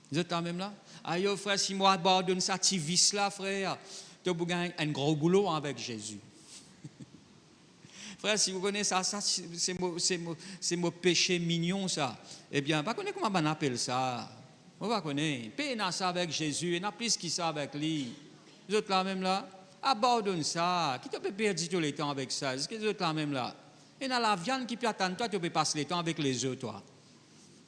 Vous êtes quand même là? Aïe, frère, si moi abandonne ça, tu vis là, frère, tu as gagner un gros boulot avec Jésus. Frère, si vous connaissez ça, c'est mon péché mignon, ça. Eh bien, pas connaître comment on appelle ça. On va connaître. Paye ça avec Jésus, et n'a plus qui ça avec lui. Vous êtes là même là? Abandonne ça. Qui te peut perdre tout le temps avec ça? Est-ce que vous êtes là même là? Et dans la viande qui peut attendre toi, tu peux passer le temps avec les œufs, toi.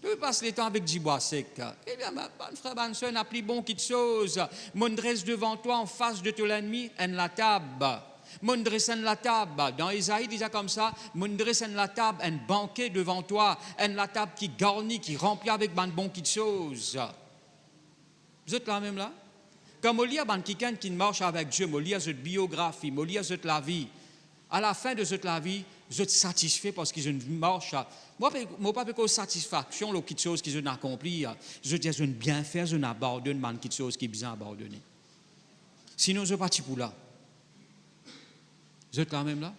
Tu peux passer le temps avec du bois sec. Eh bien, ma bonne frère, bonne soeur, n'a plus bon qui de chose. Mon dresse devant toi, en face de ton ennemi, en la table. Mon dresse en la table. Dans Isaïe, il disait comme ça, mon dresse en la table, un banquet devant toi, en la table qui garnit, qui remplit avec un bon qui de chose. Vous êtes là même là? Quand on lit quelqu'un qui marche avec Dieu, on lit cette biographie, on lit cette la vie. À la fin de cette la vie, vous êtes satisfait parce qu'ils ont une marche. Moi, je ne pas de satisfaction, les petites choses qu'ils ont accomplies. Je dis, ils ont bien fait, ils ont abandonné les petites choses qu'ils ont abandonnées. Sinon, je ne suis pas pour là. Vous êtes quand même là?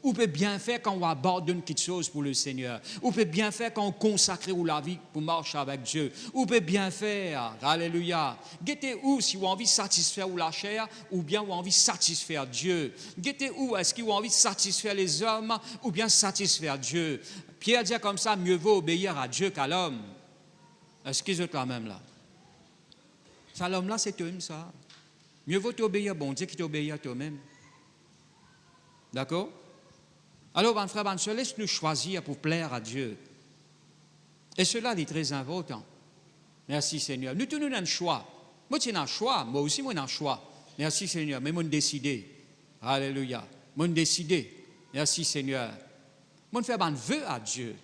Ou peut bien faire quand on abandonne quelque chose pour le Seigneur. Ou peut bien faire quand on consacre la vie pour marcher avec Dieu. Ou peut bien faire, alléluia. Guettez où si vous avez envie de satisfaire la chair ou bien vous avez envie de satisfaire Dieu. Guettez où est-ce que vous avez envie de satisfaire les hommes ou bien satisfaire Dieu. Pierre dit comme ça, mieux vaut obéir à Dieu qu'à l'homme. Est-ce que vous êtes là même là? Ça, l'homme là, c'est toi-même ça. Mieux vaut t'obéir, bon Dieu, qui t'obéir à toi-même. D'accord? Alors, mon frère, mon soeur, laisse-nous choisir pour plaire à Dieu. Et cela est très important. Merci Seigneur. Nous tous nous avons un choix. Moi, j'ai un choix. Moi aussi, moi, j'ai un choix. Merci Seigneur. Mais moi, j'ai décidé. Alléluia. Moi, j'ai décidé. Merci Seigneur. Moi, je fais un vœu à Dieu.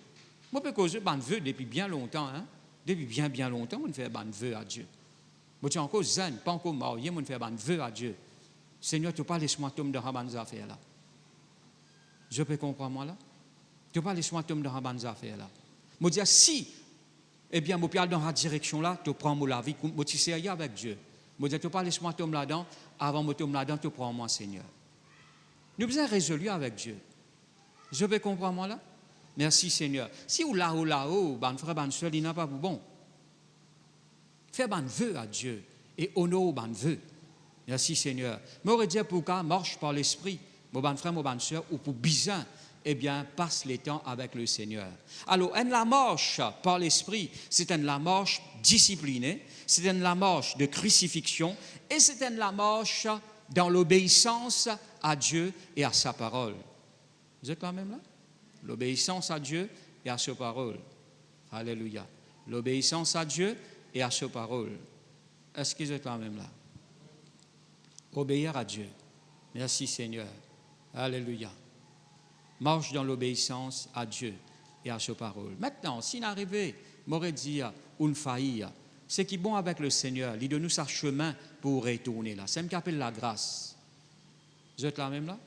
Moi, je peux causer un vœu depuis bien longtemps. Hein? Depuis bien longtemps, moi, je fais un vœu à Dieu. Moi, je suis encore zen, pas encore marié. Moi, je fais un vœu à Dieu. Seigneur, tu ne pas laisser-moi tomber dans ces affaires-là. Je peux comprendre moi là? Tu ne peux pas laisser moi tomber dans ces affaires-là. Je dis, si, eh bien, je peux aller dans la direction là, tu prends la vie, je suis sérieux avec Dieu. Je dis, tu ne peux pas laisser moi tomber là-dedans, avant de tomber là-dedans, tu prends moi, Seigneur. Nous sommes résolus avec Dieu. Je peux comprendre moi là? Merci Seigneur. Si ou là-haut, ben frère, ben soeur, il n'a pas bon. Fais ben vœu à Dieu et honore ben vœu. Merci Seigneur. Mais on aurait dit pourquoi marche par l'esprit. Mon bon frère, mon bonne soeur, ou pour bizarre, eh bien, passe les temps avec le Seigneur. Alors, la marche par l'esprit, c'est la marche disciplinée, c'est la marche de crucifixion, et c'est la marche dans l'obéissance à Dieu et à sa parole. Vous êtes quand même là? L'obéissance à Dieu et à sa parole. Alléluia. L'obéissance à Dieu et à sa parole. Est-ce que vous êtes quand même là? Obéir à Dieu. Merci Seigneur. Alléluia. Marche dans l'obéissance à Dieu et à sa parole. Maintenant, s'il arrivait, m'aurait dit, une faillite, c'est qui est bon avec le Seigneur, il donne nous sa chemin pour retourner là. C'est ce qu'on appelle la grâce. Vous êtes là même là?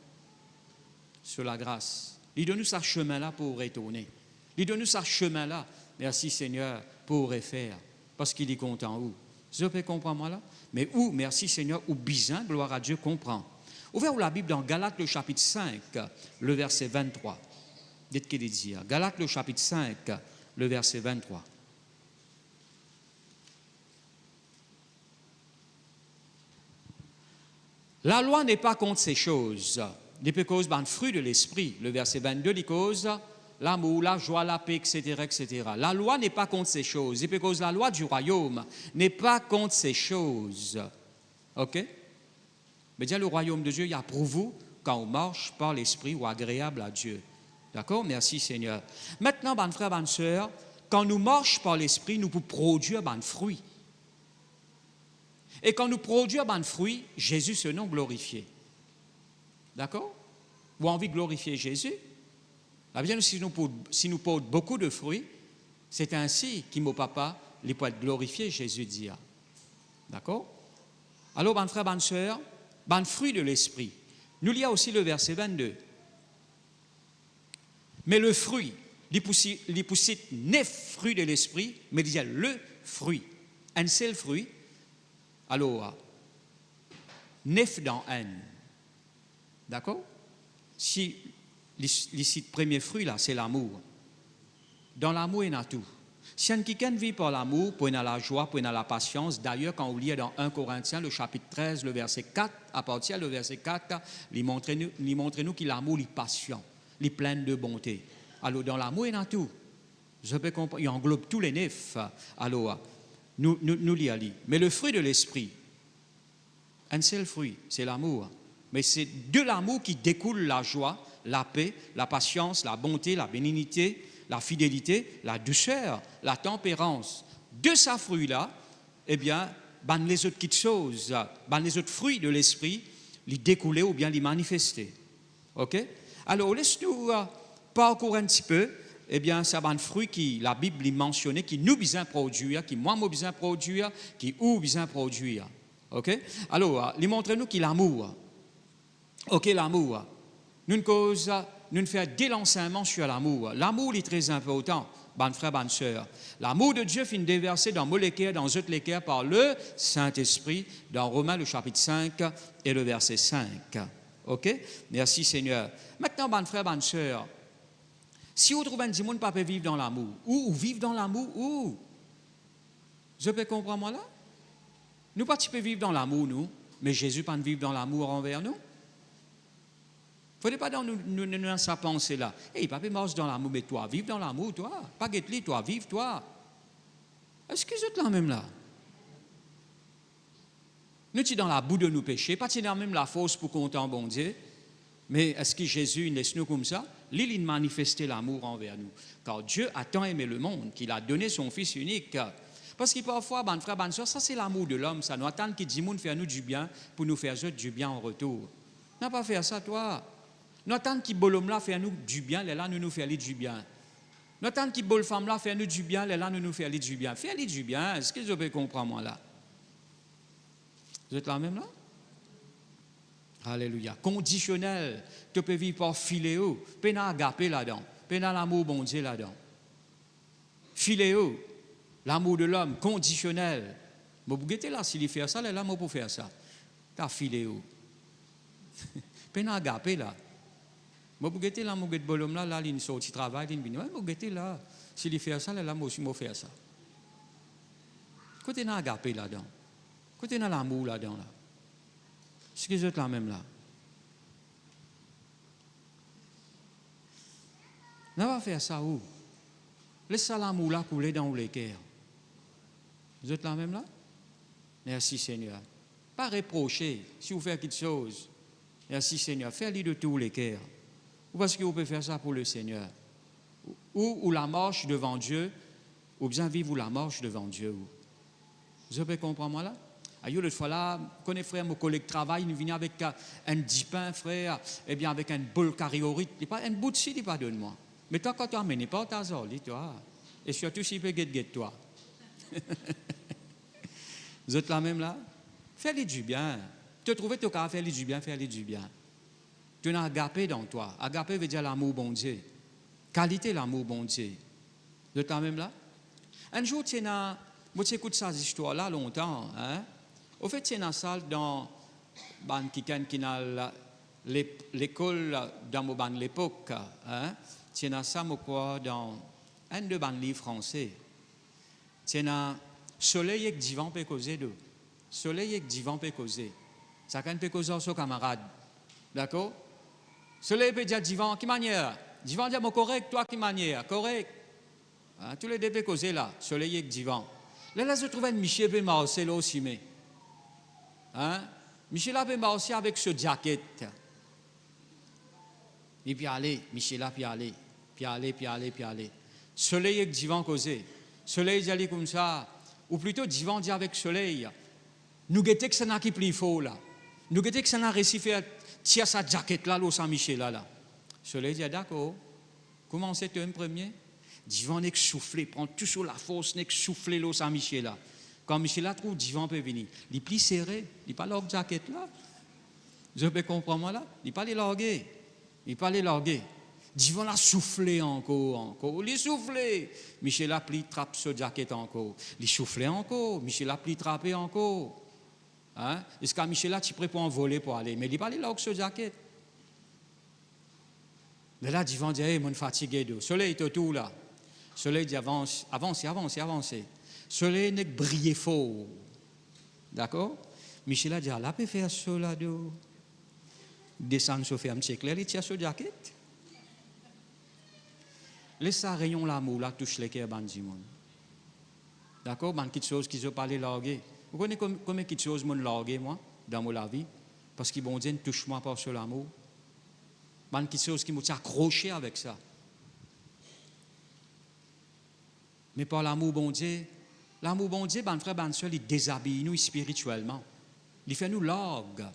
Sur la grâce. Il donne nous sa chemin là pour retourner. Il donne nous sa chemin là, merci Seigneur, pour refaire. Parce qu'il est content où? Je peux comprendre moi là? Mais où, merci Seigneur, où bizarre, gloire à Dieu, comprend. Ouvrez la Bible dans Galates, le chapitre 5, le verset 23. Dites qu'il est dit. Galates, le chapitre 5, le verset 23. La loi n'est pas contre ces choses. Des causes ben fruit de l'esprit. Le verset 22 dit cause l'amour, la joie, la paix, etc., etc. La loi n'est pas contre ces choses. Et parce que la loi du royaume n'est pas contre ces choses. OK? Mais déjà, le royaume de Dieu, il y a pour vous, quand on marche par l'esprit ou agréable à Dieu. D'accord? Merci Seigneur. Maintenant, mes frères, mes sœurs, quand nous marchons par l'esprit, nous pouvons produire des fruits. Et quand nous produisons des fruits, Jésus se nom glorifié. D'accord? Vous avez envie de glorifier Jésus? Bien, si nous portons beaucoup de fruits, c'est ainsi qu'il mon papa les peut être glorifié, Jésus dit. D'accord? Alors, mes frères, mes sœurs, les fruits de l'esprit. Nous il y a aussi le verset 22. Mais le fruit, il pousse 9 fruits de l'esprit, mais il y a le fruit. Un seul fruit. Alors, 9 dans un. D'accord? Si le premier fruit, là, c'est l'amour. Dans l'amour, il y a tout. Si quelqu'un vit par l'amour, puis il y a la joie, puis il y a la patience. D'ailleurs, quand on lit dans 1 Corinthiens, le chapitre 13, le verset 4, à partir du verset 4, il montre nous que l'amour est patient, il est plein de bonté. Alors, dans l'amour, il y a tout. Je peux comprendre, il englobe tous les 9. Alors, nous lisons. Mais le fruit de l'esprit, un seul fruit, c'est l'amour. Mais c'est de l'amour qui découle la joie, la paix, la patience, la bonté, la bénignité, la fidélité, la douceur, la tempérance. De ces fruits-là, eh bien, les autres petites choses, les autres fruits de l'esprit, les découler ou bien les manifester. OK? Alors, laisse-nous parcourir un petit peu, eh bien, c'est un fruit qui, la Bible mentionne, qui nous besoin produire, qui moi besoin produire, qui ou besoin produire. OK? Alors, montrez-nous qu'il l'amour. OK, l'amour. Nous faisons des enseignements sur l'amour. L'amour est très important, bonnes frères, bonnes sœurs. L'amour de Dieu finit déversé dans mon cœurs, dans votre cœurs par le Saint-Esprit, dans Romains le chapitre 5 et le verset 5. OK? Merci Seigneur. Maintenant, bonnes frères, bonnes sœurs, si vous trouvez un monde pas peut vivre dans l'amour, ou vivre dans l'amour, ou je peux comprendre moi là? Nous pas peut vivre dans l'amour, nous, mais Jésus pas vivre dans l'amour envers nous. Il ne faut pas dans sa pensée là. Hey, papa marche dans l'amour, mais toi, vive dans l'amour, toi. Pas guette-li, toi, vive, toi. Est-ce que vous êtes là même là? Nous sommes dans la boue de nos péchés, pas dans même la force pour compter en bon Dieu. Mais est-ce que Jésus laisse nous comme ça? Il manifestait l'amour envers nous. Car Dieu a tant aimé le monde qu'il a donné son Fils unique. Parce que parfois, bonne frère, bonne soeur, ça c'est l'amour de l'homme. Ça nous attend qu'il dit monde faire nous du bien pour nous faire du bien en retour. N'a pas fait ça, toi. Nous attendons qu'il bolom là faire nous du bien, là nous faire du bien. Nous attendons qu'il bol femme là faire nous du bien, là nous faire du bien. Faire du bien, est-ce que vous pouvez comprendre moi là? Vous êtes là même là? Alléluia. Conditionnel. Tu peux vivre par filéo. Pena agapé là-dedans. Pena l'amour bon Dieu là-dedans. Filéo. L'amour de l'homme. Conditionnel. Vous pouvez là, s'il fait ça, là, moi pour faire ça. T'as filéo. Pena agapé là. Moi pouvez là, moi get bolom là, il sorti travail, il vient. Moi pouvez là. S'il fait ça, là, moi aussi moi faire ça. Côté na agapé là-dedans. Côté na l'amour là-dedans là. Est-ce que vous êtes là même là? On va faire ça où? Laissez l'amour là couler dans les cœurs. Vous êtes là même là? Merci Seigneur. Pas reprocher si vous faites quelque chose. Merci Seigneur. Faites-le de tous les cœurs. Ou parce que vous pouvez faire ça pour le Seigneur. Ou la marche devant Dieu, ou bien vivre la marche devant Dieu. Vous pouvez comprendre moi là? L'autre fois là, connais frère, mon collègue travail, il vient avec un 10 pain, frère, et bien avec un bol carriorite, un bout de ci, il pas donne-moi. Mais toi, quand tu amènes, pas ta zone, toi. Et surtout, s'il peut guette toi. Vous êtes là même là? Fais-les du bien. Tu trouves que tu as fait du bien, fais-les du bien. Tu as agapé dans toi. Agapé veut dire l'amour bon Dieu. Qualité l'amour bon Dieu. Vous êtes là même là? Un jour, tu as, moi, tu écoutes ces histoires-là longtemps, hein? Au fait, c'est une salle dans l'école dans l'époque. Hein? C'est une salle dans un de mes livres français. C'est un soleil et divan peut causer d'eau. Soleil et divan peut causer. Ça peut causer à son camarade. D'accord? Soleil peut dire divan, qui manière? Divan dit, mon correct, toi qui manière, correct. Hein, tous les deux peuvent causer là, soleil avec divan. Là, se trouve un Michel peut marcher là aussi, mais. Hein? Michel peut marcher avec ce jacket. Et puis aller, Michel puis aller, puis aller, puis aller, puis aller. Soleil avec divan causé. Soleil dit comme ça, ou plutôt divan dit avec soleil. Nous guettons que ça n'a qui plus faux là. Nous guettons que ça n'a réussi à faire tirer sa jaquette là, l'eau sans Michel là. Soleil dit d'accord. Commencez un premier. Divan n'est que soufflé, prend tout sur la force, n'est que soufflé l'eau sans Michel là. Quand Michel là trouve divan peut venir. Il est plus serré, il n'est pas leur jaquette là. Je peux comprendre moi là, il n'est pas les larguer. Il n'est pas les larguer. Divan l'a soufflé encore. Il soufflé. Michel a pris trappe ce jacket encore. Il soufflé encore. Michel a pris trappé encore. Hein? Est-ce que Michel a tu prêt pour en voler pour aller? Mais il n'est pas les larguer ce jacket. Mais là, Divan dit, hey, mon fatigué de. Soleil est autour là. Soleil dit, avance. Soleil n'est que briller fort. D'accord? Michel a dit, là, peut faire ça là de. Descendre sur ferme, c'est clair, il tient ce jacket. Laisse ça rayon l'amour, là, touche les cœurs, bandi monde. D'accord? Ben, quelque chose qui se parle largué. Vous connaissez combien de choses m'ont largué, moi, dans ma vie? Parce qu'ils vont dire, touche-moi par ce l'amour. Ben, quelque chose qui m'ont accroché avec ça. Mais par l'amour, bon Dieu, ben, frère, ben, seul, il déshabille nous spirituellement. Il fait nous largues.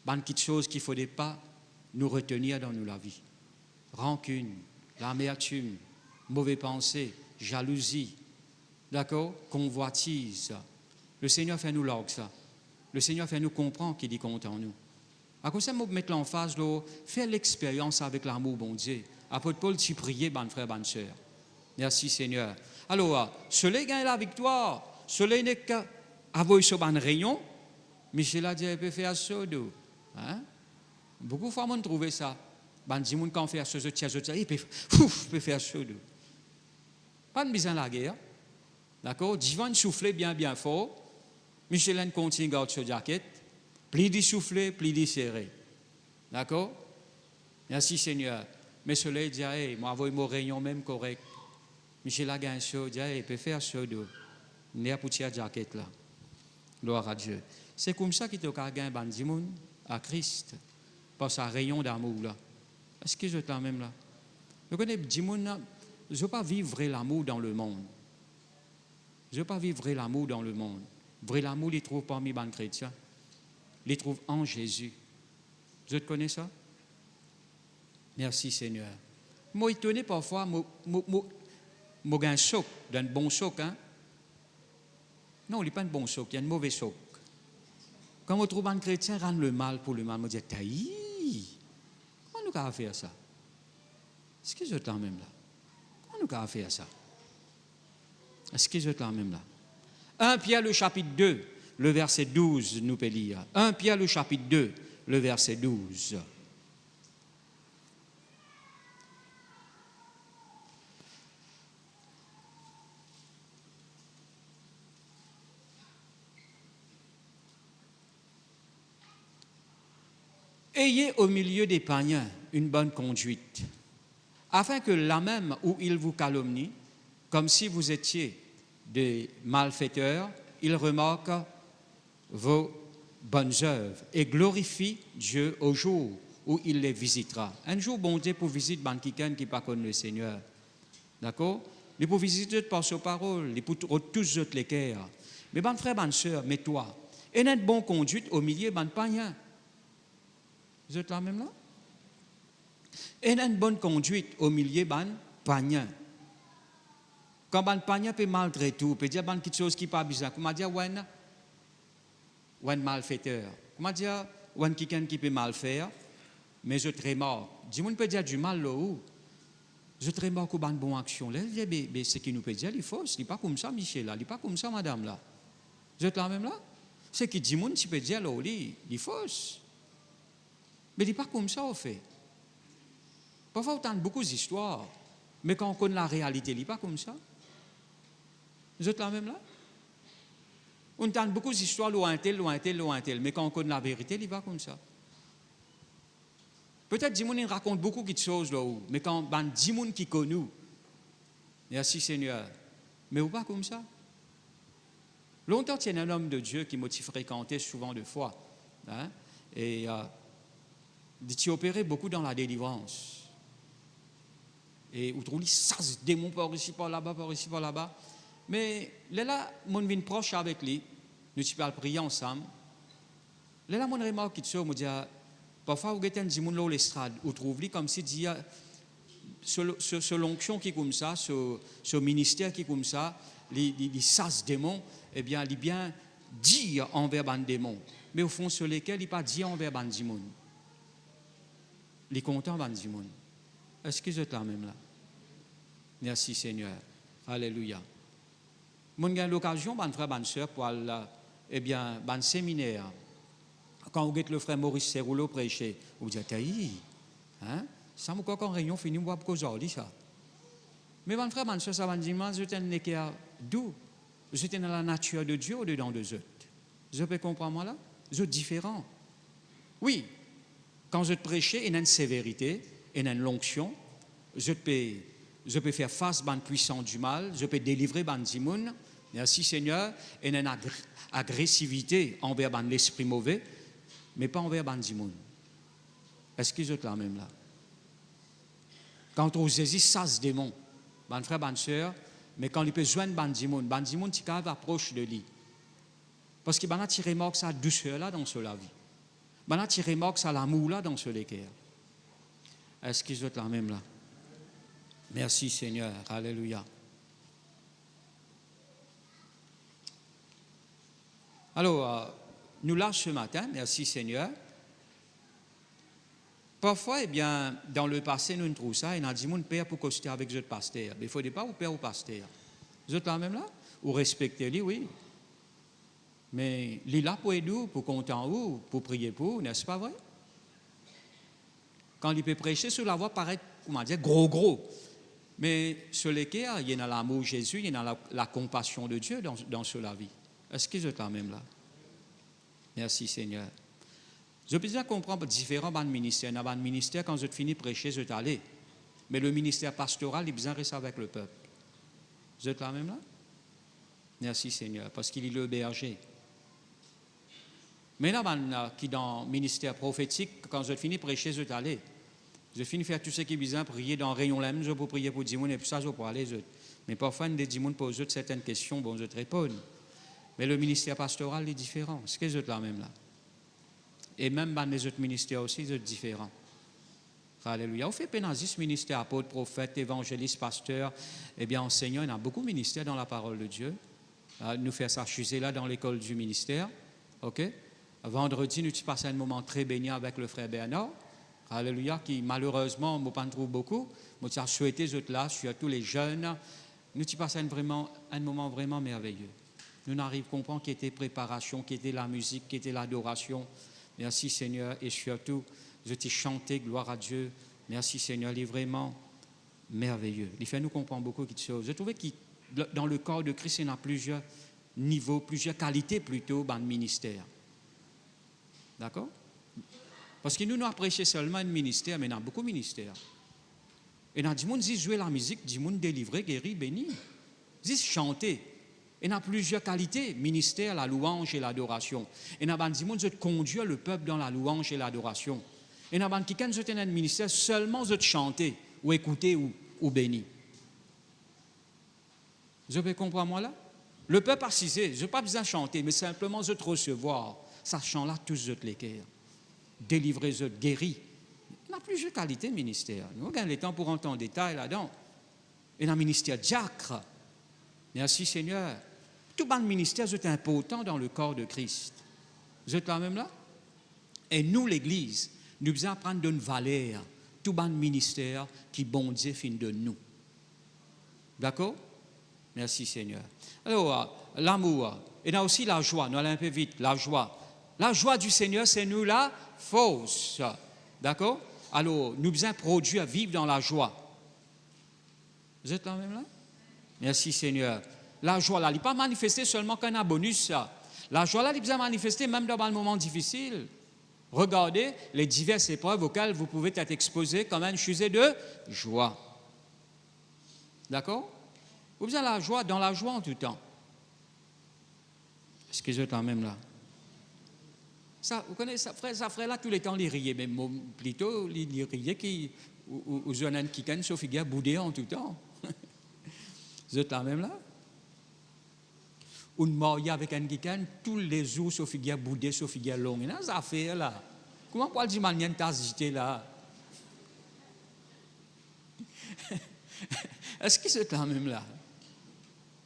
Ben, quelque chose qu'il ne faudrait pas nous retenir dans la vie. Rancune, l'amertume, mauvais pensée, jalousie, d'accord, convoitise. Le Seigneur fait nous largues ça. Le Seigneur fait nous comprendre qu'il est content en nous. À cause de ça, je vais mettre l'emphase, faire l'expérience avec l'amour, bon Dieu. Apôtre Paul, tu priais, ben frère, ben sœur. Merci Seigneur. Alors, soleil gagne la victoire. Soleil n'est qu'à avoir ce ban rayon. Michel a dit, il peut faire ça. Hein? Beaucoup de fois, on trouve ça. Ben, dis moi quand faire ça, il peut faire ça. Pas de besoin de la guerre. D'accord? Divan souffler bien fort. Michelin continue à garder ce jacket. Plus de souffler, plus de serrer. D'accord? Merci Seigneur. Mais soleil dit, hey, moi, avoir mon rayon même correct. Michel a gagné ça, dit, hey, il peut faire ça. Il n'y a pas de jacket là. Gloire à Dieu. C'est comme ça qu'il te gagné bandimoun à Christ. Par sa rayon d'amour là. Est-ce que je t'en même là? Vous connaissez, Dimoun, je ne veux pas vivre l'amour dans le monde. Je ne veux pas vivre l'amour dans le monde. Vrai l'amour, il trouve parmi les chrétiens. Il trouve en Jésus. Vous connaissez ça? Merci Seigneur. Moi, étonné parfois, j'ai un choc, un bon choc. Hein? Non, il n'est pas un bon choc, il y a un mauvais choc. Quand on trouve un chrétien, rend le mal pour le mal, on dit, taï, comment nous avons fait ça? Est-ce que je t'en même là? Comment nous avons fait ça? Est-ce que je t'en même là? 1 Pierre le chapitre 2, le verset 12, nous peut lire. 1 Pierre le chapitre 2, le verset 12. Ayez au milieu des païens une bonne conduite, afin que là même où ils vous calomnient, comme si vous étiez des malfaiteurs, ils remarquent vos bonnes œuvres et glorifient Dieu au jour où il les visitera. Un jour, bon Dieu, pour visiter quelqu'un qui ne connaît pas le Seigneur. D'accord? Il pour visiter par sa parole, il pour tous autres les cœurs. Mais bon frère, bonne soeur, mais toi, et une bonne conduite au milieu de païens. Vous êtes là même là? Et une bonne conduite au milieu de païens. Quand un païen peut maltraiter, peut dire quelque chose qui n'est pas bizarre, comment dire, un malfaiteur. Comment dire, quelqu'un qui peut mal faire, mais je suis mort. Dis-moi, peut dire du mal là où? Je suis mort pour une bonne action. Mais ce qui nous peut dire, il est faux. Il n'est pas comme ça, Michel, là. Il n'est pas comme ça, madame, là. Vous êtes là même là? Ce qui dit, tu peux dire là où il est faux. Mais il n'est pas comme ça, au fait. Parfois, on entend beaucoup d'histoires, mais quand on connaît la réalité, il n'est pas comme ça. Vous êtes là même là? On entend beaucoup d'histoires lointaines, mais quand on connaît la vérité, il n'est pas comme ça. Peut-être Dimoun il raconte beaucoup de choses là-haut, mais quand ben Dimoun qui connaît nous, merci Seigneur, mais ou pas comme ça. Longtemps, il y a un homme de Dieu qui m'a fréquenté souvent de fois, hein, et il opérait beaucoup dans la délivrance. Et vous trouvez ça se démon par ici, par là-bas, par ici, par là-bas. Mais là, mon vient proche avec lui, nous parlons prier ensemble. Là, mon remarque qui me dit, parfois, vous êtes un dimanche là l'estrade, vous trouvez comme si dit, ce l'onction qui est comme ça, ce ministère qui est comme ça, les sas démons, eh bien, il bien dit envers les démons. Mais au fond, sur lesquels il pas dit envers les démons. Il est content les démons. Est-ce que vous êtes là même là? Merci Seigneur. Alléluia. Moi, j'ai l'occasion, mon frère, ma soeur, pour aller, eh bien, dans séminaire. Quand vous êtes le frère Maurice Serroulo prêcher, vous dites, hein? Ça m'a encore en réunion fini, moi, pour aujourd'hui, ça. Mais mon frère, ma soeur, ça va dire, moi, je suis un équerre d'où? Je suis dans la nature de Dieu au-dedans de eux. Je peux comprendre, moi, là? Je suis différent. Oui, quand je te prêche, il y a une sévérité, il y a une onction, je peux faire face à puissant du mal, je peux délivrer ban dimoun. Merci Seigneur, il y a une agressivité envers l'esprit mauvais, mais pas envers ban dimoun. Est-ce qu'ils sont là même là? Quand on saisit ça se démon, ban frère, ban soeur, mais quand il peut joindre ban dimoun, tu approche de lui. Parce qu'il a tiré mort sa douceur là dans la vie. Il a tiré mort sa l'amour là dans ce l'équerre. Est-ce qu'ils sont là même là? Merci Seigneur, alléluia. Alors, nous là ce matin, merci Seigneur. Parfois, eh bien, dans le passé, nous trouvons ça, il y a dit, mon père pour coster avec votre pasteur. Mais il ne faut pas ou père ou pasteur. Vous êtes là même là? Ou respectez lui, oui. Mais il est là pour aider, pour compter en vous, pour prier pour, n'est-ce pas vrai? Quand il peut prêcher sur la voie, paraît, comment dire, gros. Mais sur lesquels il y a l'amour de Jésus, il y a la compassion de Dieu dans la vie. Est-ce qu'ils sont là même là? Merci Seigneur. Je peux bien comprendre différents ministères. Dans un ministère, quand je finis de prêcher, je suis allé. Mais le ministère pastoral, il est besoin de rester avec le peuple. Vous êtes là même là? Merci Seigneur, parce qu'il est le berger. Mais là, qui dans le ministère prophétique, quand je finis de prêcher, je suis allé. Je finis de faire tout ce qui est besoin, prier dans le rayon là, je peux prier pour Dimoun et puis ça, je peux aller. Mais parfois, des Dimoun posent certaines questions, bon, je te réponds. Mais le ministère pastoral est différent. Est-ce que vous êtes là même là? Et même dans les autres ministères aussi, ils sont différents. Alléluia. On fait pénazis, ministère, apôtre, prophète, évangéliste, pasteur, eh bien, enseignant. Il y a beaucoup de ministères dans la parole de Dieu. Nous faire ça, je suis là dans l'école du ministère. OK? Vendredi, nous passons un moment très béni avec le frère Bernard. Alléluia, qui malheureusement, je ne pas trouve beaucoup. Je suis souhaité, je là, je suis à tous les jeunes. Nous passons un moment vraiment merveilleux. Nous n'arrivons à comprendre qui était préparation, qui était la musique, qui était l'adoration. Merci Seigneur. Et surtout, je t'ai chanté, gloire à Dieu. Merci Seigneur, il est vraiment merveilleux. Il fait nous comprendre beaucoup de choses. Je trouvais que dans le corps de Christ, il y a plusieurs niveaux, plusieurs qualités plutôt dans le ministère. D'accord? Parce que nous avons prêché seulement un ministère, mais il y a beaucoup de ministères. Et il y a des gens qui disent jouer la musique, des gens délivrer, guérir, bénir. Ils disent chanter. Il y a plusieurs qualités, ministère, la louange et l'adoration. Et il y a des gens qui conduire le peuple dans la louange et l'adoration. Et il y a des gens qui ont un ministère seulement de chanter, ou écouter, ou bénir. Je peux comprendre moi là? Le peuple assisé, je n'ai pas besoin de chanter, mais simplement de recevoir. Ça chante là, tous les cœurs. Délivrer, guérir. Il y a plusieurs qualités de ministère. Nous avons le temps pour entrer en détail là-dedans. Il y a un ministère diacre. Merci Seigneur. Tout le ministère est important dans le corps de Christ. Vous êtes là même là? Et nous, l'Église, nous devons apprendre d'une valeur, tout le ministère qui bon Dieu fin de nous. D'accord? Merci Seigneur. Alors, l'amour. Et il y a aussi la joie. Nous allons un peu vite. La joie. La joie du Seigneur, c'est nous la force. D'accord? Alors, nous devons produire, vivre dans la joie. Vous êtes là même là? Merci Seigneur. La joie là, elle n'est pas manifestée seulement quand on a un bonus. La joie là, elle est manifestée même dans un moment difficile. regardez les diverses épreuves auxquelles vous pouvez être exposé comme un sujet de joie. D'accord? Vous avez la joie, dans la joie en tout temps. Est-ce que vous êtes quand même là? Ça, vous connaissez, ça ferait là tous les temps, les rier, mais plutôt les rier qui, ou zonan qui can, sauf qu'il y a boudé en tout temps. Vous êtes quand même là? Ou marié avec un qui can, tous les jours, sauf qu'il y a boudé, sauf qu'il y a long. Il y a des affaires là. Comment pour dire qu'il y a une tasse là? Est-ce que c'est quand même là?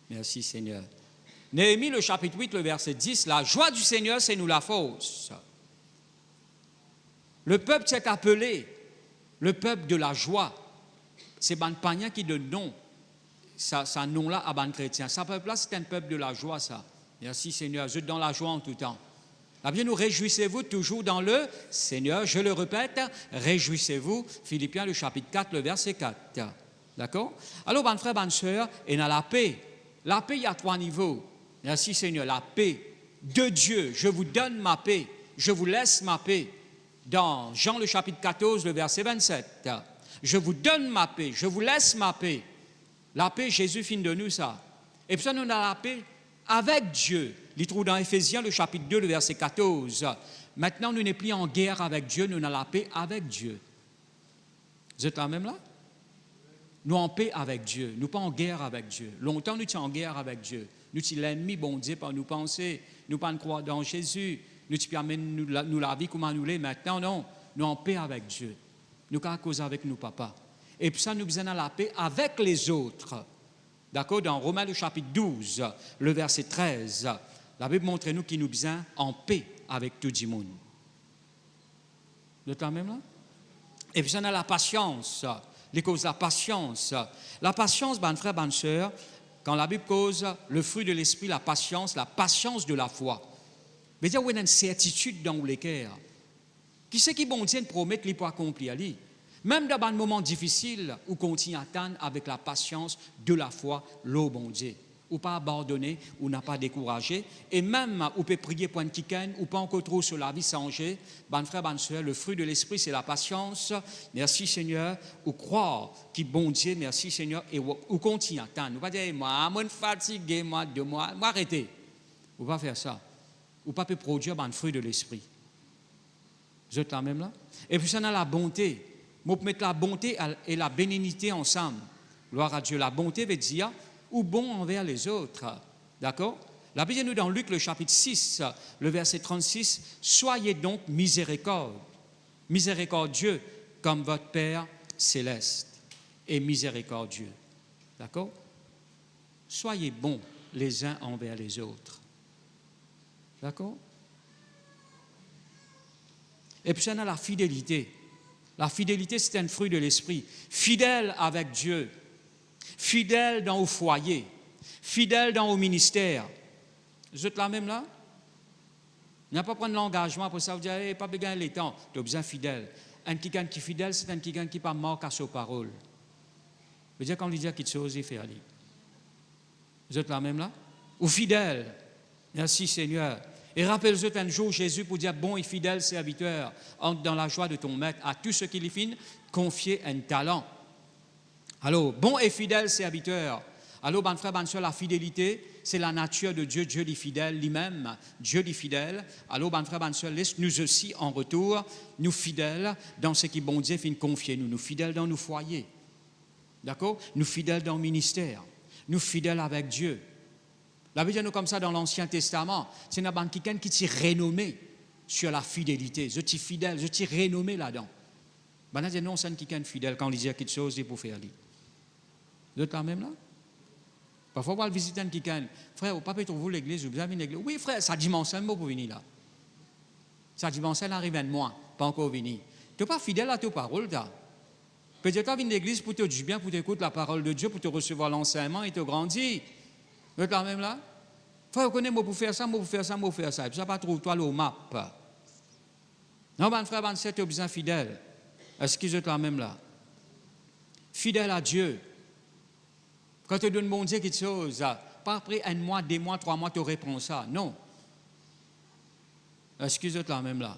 Merci Seigneur. Néhémie, le chapitre 8, le verset 10, la joie du Seigneur, c'est nous la force. Le peuple s'est appelé le peuple de la joie. C'est Ban Pagna qui donne nom, ça nom-là à Ban chrétien. Ce peuple-là, c'est un peuple de la joie, ça. Merci Seigneur, vous êtes dans la joie en tout temps. Eh bien, nous réjouissez-vous toujours dans le Seigneur. Je le répète, réjouissez-vous. Philippiens, le chapitre 4, le verset 4. D'accord? Alors, ban frère, ban sœur, et dans la paix. La paix, il y a 3 niveaux. Merci Seigneur, la paix de Dieu. Je vous donne ma paix, je vous laisse ma paix. Dans Jean le chapitre 14, le verset 27. Je vous donne ma paix, je vous laisse ma paix. La paix, Jésus finit de nous ça. Et puis ça, nous avons la paix avec Dieu. Il trouve dans Éphésiens le chapitre 2, le verset 14. Maintenant, nous n'sommes plus en guerre avec Dieu, nous avons la paix avec Dieu. Vous êtes là même là? Nous en paix avec Dieu, nous pas en guerre avec Dieu. Longtemps, nous étions en guerre avec Dieu. Nous sommes l'ennemi, bon Dieu, par nous penser, nous pas croire dans Jésus. Nous amène nous la vie comme nous l'est. Maintenant, non, nous en paix avec Dieu. Nous avons cause avec nous, papa. Et puis ça, nous besoin de la paix avec les autres. D'accord? Dans Romains, le chapitre 12, le verset 13, la Bible montre nous qu'il nous besoin en paix avec tout le monde. Vous êtes là même là? Et puis ça, on a la patience. Les causes de la patience. La patience, ben frère, ben sœur, quand la Bible cause le fruit de l'esprit, la patience de la foi. Mais dire, il y a une certitude dans les cœurs. Qui c'est qui bon Dieu promet qu'il peut accomplir? Même dans un moment difficile, où continue à attendre avec la patience de la foi, l'eau bon Dieu. Ou pas abandonner, ou n'a pas découragé. Et même, ou peut prier pour un quiken, ou pas encore trop sur la vie changer. Ben frère, ben sœur, le fruit de l'esprit, c'est la patience. Merci Seigneur. Ou croire qui bon Dieu, merci Seigneur. Et ou continue à attendre. Ou pas dire, moi, je suis fatigué, moi, 2 mois. Moi, arrêtez. Ou pas faire ça. Ou pas peut produire ben fruit de l'esprit. Vous êtes là même là? Et puis ça, on a la bonté. Moi, pour mettre la bonté et la bénignité ensemble. Gloire à Dieu. La bonté veut dire ou bon envers les autres. D'accord? La Bible nous dans Luc, le chapitre 6, le verset 36, soyez donc miséricordieux comme votre Père céleste est miséricordieux. D'accord? Soyez bons les uns envers les autres. D'accord? Et puis, on a la fidélité. La fidélité, c'est un fruit de l'esprit. Fidèle avec Dieu. Fidèle dans au foyer, fidèle dans au ministère. Vous êtes là même là? Il n'y a pas prendre l'engagement pour ça, vous dire, pas besoin les temps, tu as besoin fidèle. Un qui est fidèle, c'est un qui pas manque à sa parole. Vous dire quand on lui dit quelque chose, il fait aller. Vous êtes là même là? Ou fidèle. Merci Seigneur. Et rappelle-vous un jour Jésus pour dire, bon et fidèle serviteur, entre dans la joie de ton maître, à tous ceux qui lui finissent, confier un talent. Alors, bon et fidèle serviteur. Alors, ben frère, ben soeur, la fidélité, c'est la nature de Dieu. Dieu dit fidèle, lui-même, Dieu dit fidèle. Alors, ben frère, ben soeur, laisse-nous aussi en retour, nous fidèles dans ce qui bon Dieu fait confier nous. Nous fidèles dans nos foyers. D'accord? Nous fidèles dans le ministère. Nous fidèles avec Dieu. La Bible dit nous comme ça dans l'Ancien Testament. C'est quelqu'un qui t'est renommé sur la fidélité. Je t'ai fidèle, je t'ai renommé là-dedans. Ben là, non, c'est quelqu'un fidèle quand on dit quelque chose, il faut faire lui. Vous êtes quand même là? Parfois, on va visiter un quelqu'un. Frère, vous ne pouvez pas trouver l'église, vous avez une église. Oui, frère, ça dimanche un mot pour venir là. Ça dimanche arrive un mois, pas encore venir. Tu n'es pas fidèle à tes paroles, là. Peut-être que tu as une église pour te dire bien, pour t'écouter la parole de Dieu, pour te recevoir l'enseignement et te grandir. Vous êtes quand même là? Frère, vous connaissez moi pour faire ça, moi pour faire ça, moi pour faire ça. Et puis ça, pas trouve-toi le map. Non, ben frère, ben c'est tu es besoin fidèle. Est-ce que vous êtes quand même là? Fidèle à Dieu. Quand tu donnes bon Dieu quelque chose, pas après 1 mois, 2 mois, 3 mois, tu réponds ça. Non. Est-ce que vous êtes là même là?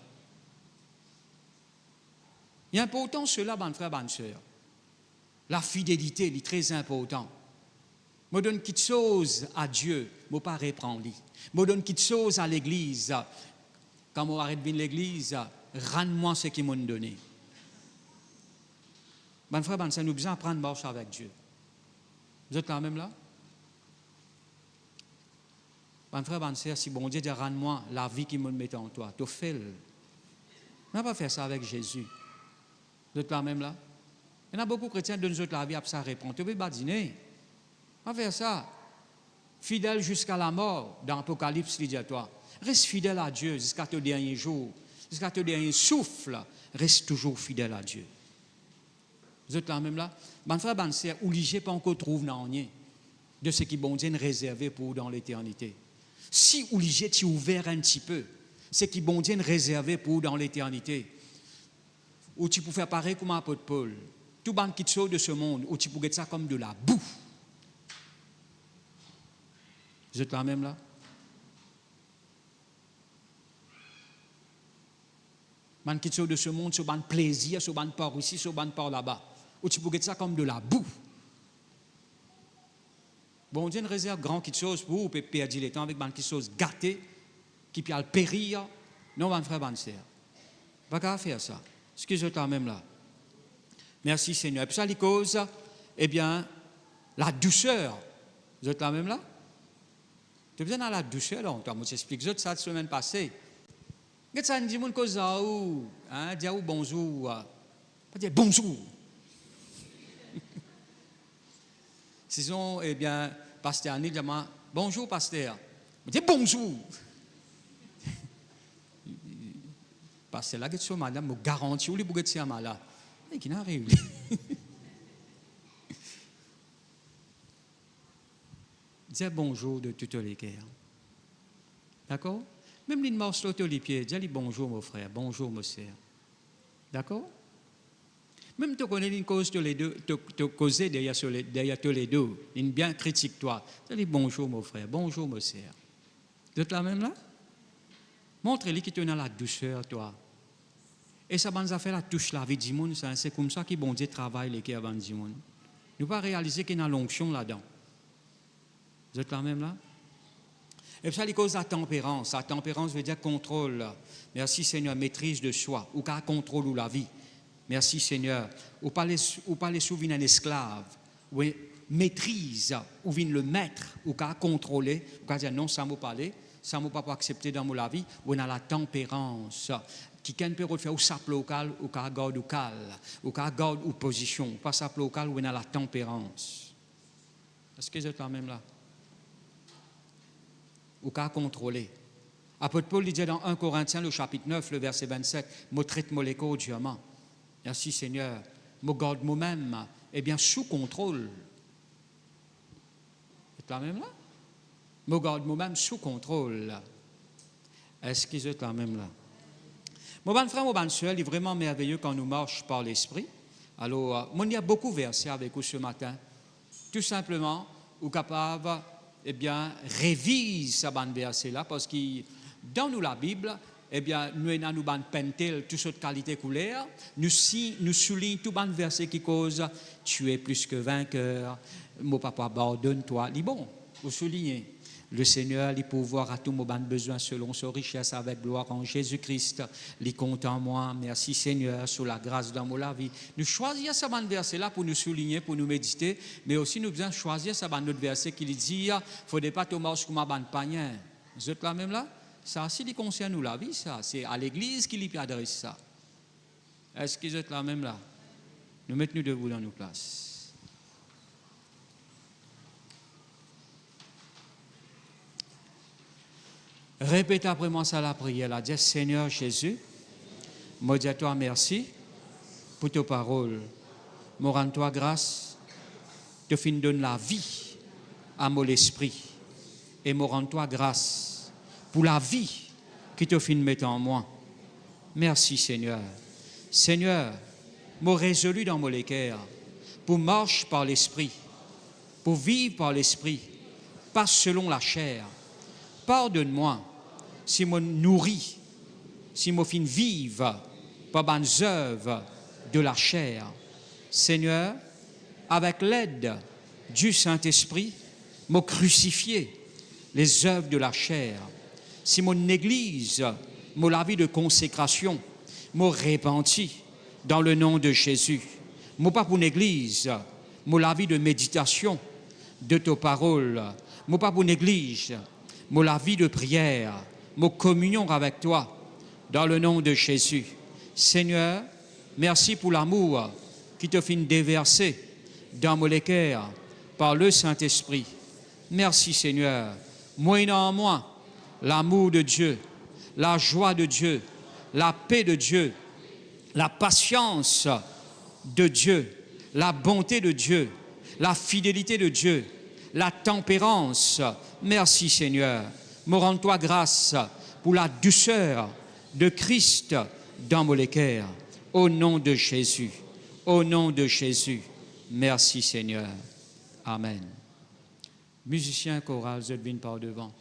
Il est important cela, mon frère, bonne sœur. La fidélité, il est très important. Je donne quelque chose à Dieu, je ne pas reprendre. Je donne quelque chose à l'Église. Quand je arrête de venir à l'Église, rends-moi ce qu'ils m'ont donné. Mon frère, bonne sœur, nous devons apprendre à marcher avec Dieu. Vous êtes quand même là? Mon frère, bonne sœur, si bon Dieu dit rends-moi la vie qu'il me met en toi, tu fais le. On n'a pas fait ça avec Jésus. Vous êtes quand même là? Il y en a beaucoup de chrétiens qui donnent la vie à ça répondre. Tu ne peux pas dîner. On va faire ça. Fidèle jusqu'à la mort, dans l'Apocalypse, il dit à toi. Reste fidèle à Dieu jusqu'à ton dernier jour, jusqu'à ton dernier souffle. Reste toujours fidèle à Dieu. Vous êtes quand même là? Mon frère, bonne sœur, obligé pas encore trouver dans rien de ce qui bon Dieu réservé pour dans l'éternité. Si obligé, tu ouvert un petit peu, ce qui bon Dieu réservé pour dans l'éternité. Ou tu peux faire pareil comme l'apôtre Paul. Tout le monde qui sort de ce monde, ou tu peux mettre ça comme de la boue. Vous êtes quand même là? Man qui sort de ce monde, ce ban plaisir, ce ban par ici, ce ban par là-bas. Ou tu peux mettre ça comme de la boue. Bon Dieu ne réserve grand quelque chose pour vous, perdre le temps avec ban quelque chose gâté, qui peut périr. Non, mon frère, bonne sœur. Pas qu'à faire ça. Excusez-moi quand même là. Merci Seigneur. Et puis ça, les causes, eh bien, la douceur. Vous êtes quand même là? Tu as besoin de la douceur longtemps. Moi, je t'explique ça la semaine passée. Qu'est-ce que ça dit, mon cause ou hein, dire bonjour. Pas dire bonjour. Sinon, eh bien, pasteur Annie dit bonjour, pasteur. Je dis bonjour. Pasteur là, qu'est-ce que madame me garantit ou les bouquets de malade. Et qui n'arrive. Dire bonjour de toutes les cœurs. D'accord? Même les marches sur les pieds, dis bonjour mon frère, bonjour mon sœur. D'accord? Même tu connais une cause tous les deux, te causer derrière tous les deux, une bien critique toi. Dis bonjour mon frère, bonjour mon sœur. Vous êtes là même là? Montre-lui qui te dans la douceur toi. Et ça va nous faire la touche la vie du monde, c'est comme ça que bon Dieu travaille les cœurs du monde. Nous ne pas réaliser qu'il y a une onction là-dedans. Vous êtes là même là? Et puis ça, les causes de la tempérance. La tempérance veut dire contrôle. Merci Seigneur, maîtrise de soi. Ou qu'à contrôle ou la vie. Merci Seigneur. Ou pas les souvenir un esclave. Ou maîtrise. Ou vient le maître. Ou qu'à contrôler. Ou qu'à dire non, ça m'a parlé. Ça m'a pas accepté dans la vie. Ou on a la tempérance. Qui peut faire ou sape local. Ou qu'à garde ou cal. Ou qu'à garde ou position. Pas sape local. Ou on a la tempérance. Est-ce que vous êtes là même là? Ou qu'à contrôler. Apôtre Paul dit dans 1 Corinthiens, le chapitre 9, le verset 27, « Moi traite mon écho odieux-ment. » Merci Seigneur. Moi garde moi-même, eh bien, sous contrôle. Est là même là? Moi garde moi-même sous contrôle. Est-ce qu'ils sont là même là? Mon bon frère, mon bonne soeur, il est vraiment merveilleux quand nous marchons par l'Esprit. Alors, moi, il y a beaucoup de versets avec vous ce matin. Tout simplement, ou capable, eh bien, révise ce verset-là, parce que dans nous la Bible, eh bien, nous avons une pentel, toutes sortes de qualités couleurs, nous soulignons tout le verset qui cause « Tu es plus que vainqueur, mon papa, pardonne-toi ». Il est bon, vous soulignez. Le Seigneur, il pouvoir à tout mon besoin selon sa richesse avec gloire en Jésus-Christ. Il compte en moi. Merci Seigneur, sous la grâce dans la vie. Nous choisissons ce verset-là pour nous souligner, pour nous méditer, mais aussi nous devons choisir ce verset qui dit il ne faudrait pas tomber comme un païen. Vous êtes là même là? Ça aussi, il concerne nous la vie, ça. C'est à l'église qu'il y adresse ça. Est-ce que vous êtes là même là? Nous mettons-nous debout dans nos places. Répète après moi ça la prière. Dis Seigneur Jésus, moi dis à toi merci pour tes paroles. Moi rends toi grâce, te fin donne la vie à mon esprit. Et moi rends toi grâce pour la vie qui te fin mettre en moi. Merci Seigneur. Seigneur, moi résolu dans mon cœur pour marcher par l'esprit, pour vivre par l'esprit, pas selon la chair. Pardonne-moi si je nourris, si je fin vive par mes œuvres de la chair. Seigneur, avec l'aide du Saint-Esprit, m'a crucifié les œuvres de la chair. Si mon Église, la vie de consécration, m'a repenti dans le nom de Jésus. Moi pas pour l'Église, la vie de méditation de tes paroles. Moi pas pour l'Église, la vie de prière, ma communion avec toi, dans le nom de Jésus. Seigneur, merci pour l'amour qui te fait déverser dans mon cœur par le Saint-Esprit. Merci Seigneur. Moi en moi, l'amour de Dieu, la joie de Dieu, la paix de Dieu, la patience de Dieu, la bonté de Dieu, la fidélité de Dieu, la tempérance. Merci Seigneur. Me rends-toi grâce pour la douceur de Christ dans mon cœur. Au nom de Jésus. Au nom de Jésus. Merci Seigneur. Amen. Musiciens chorales, je viens par devant.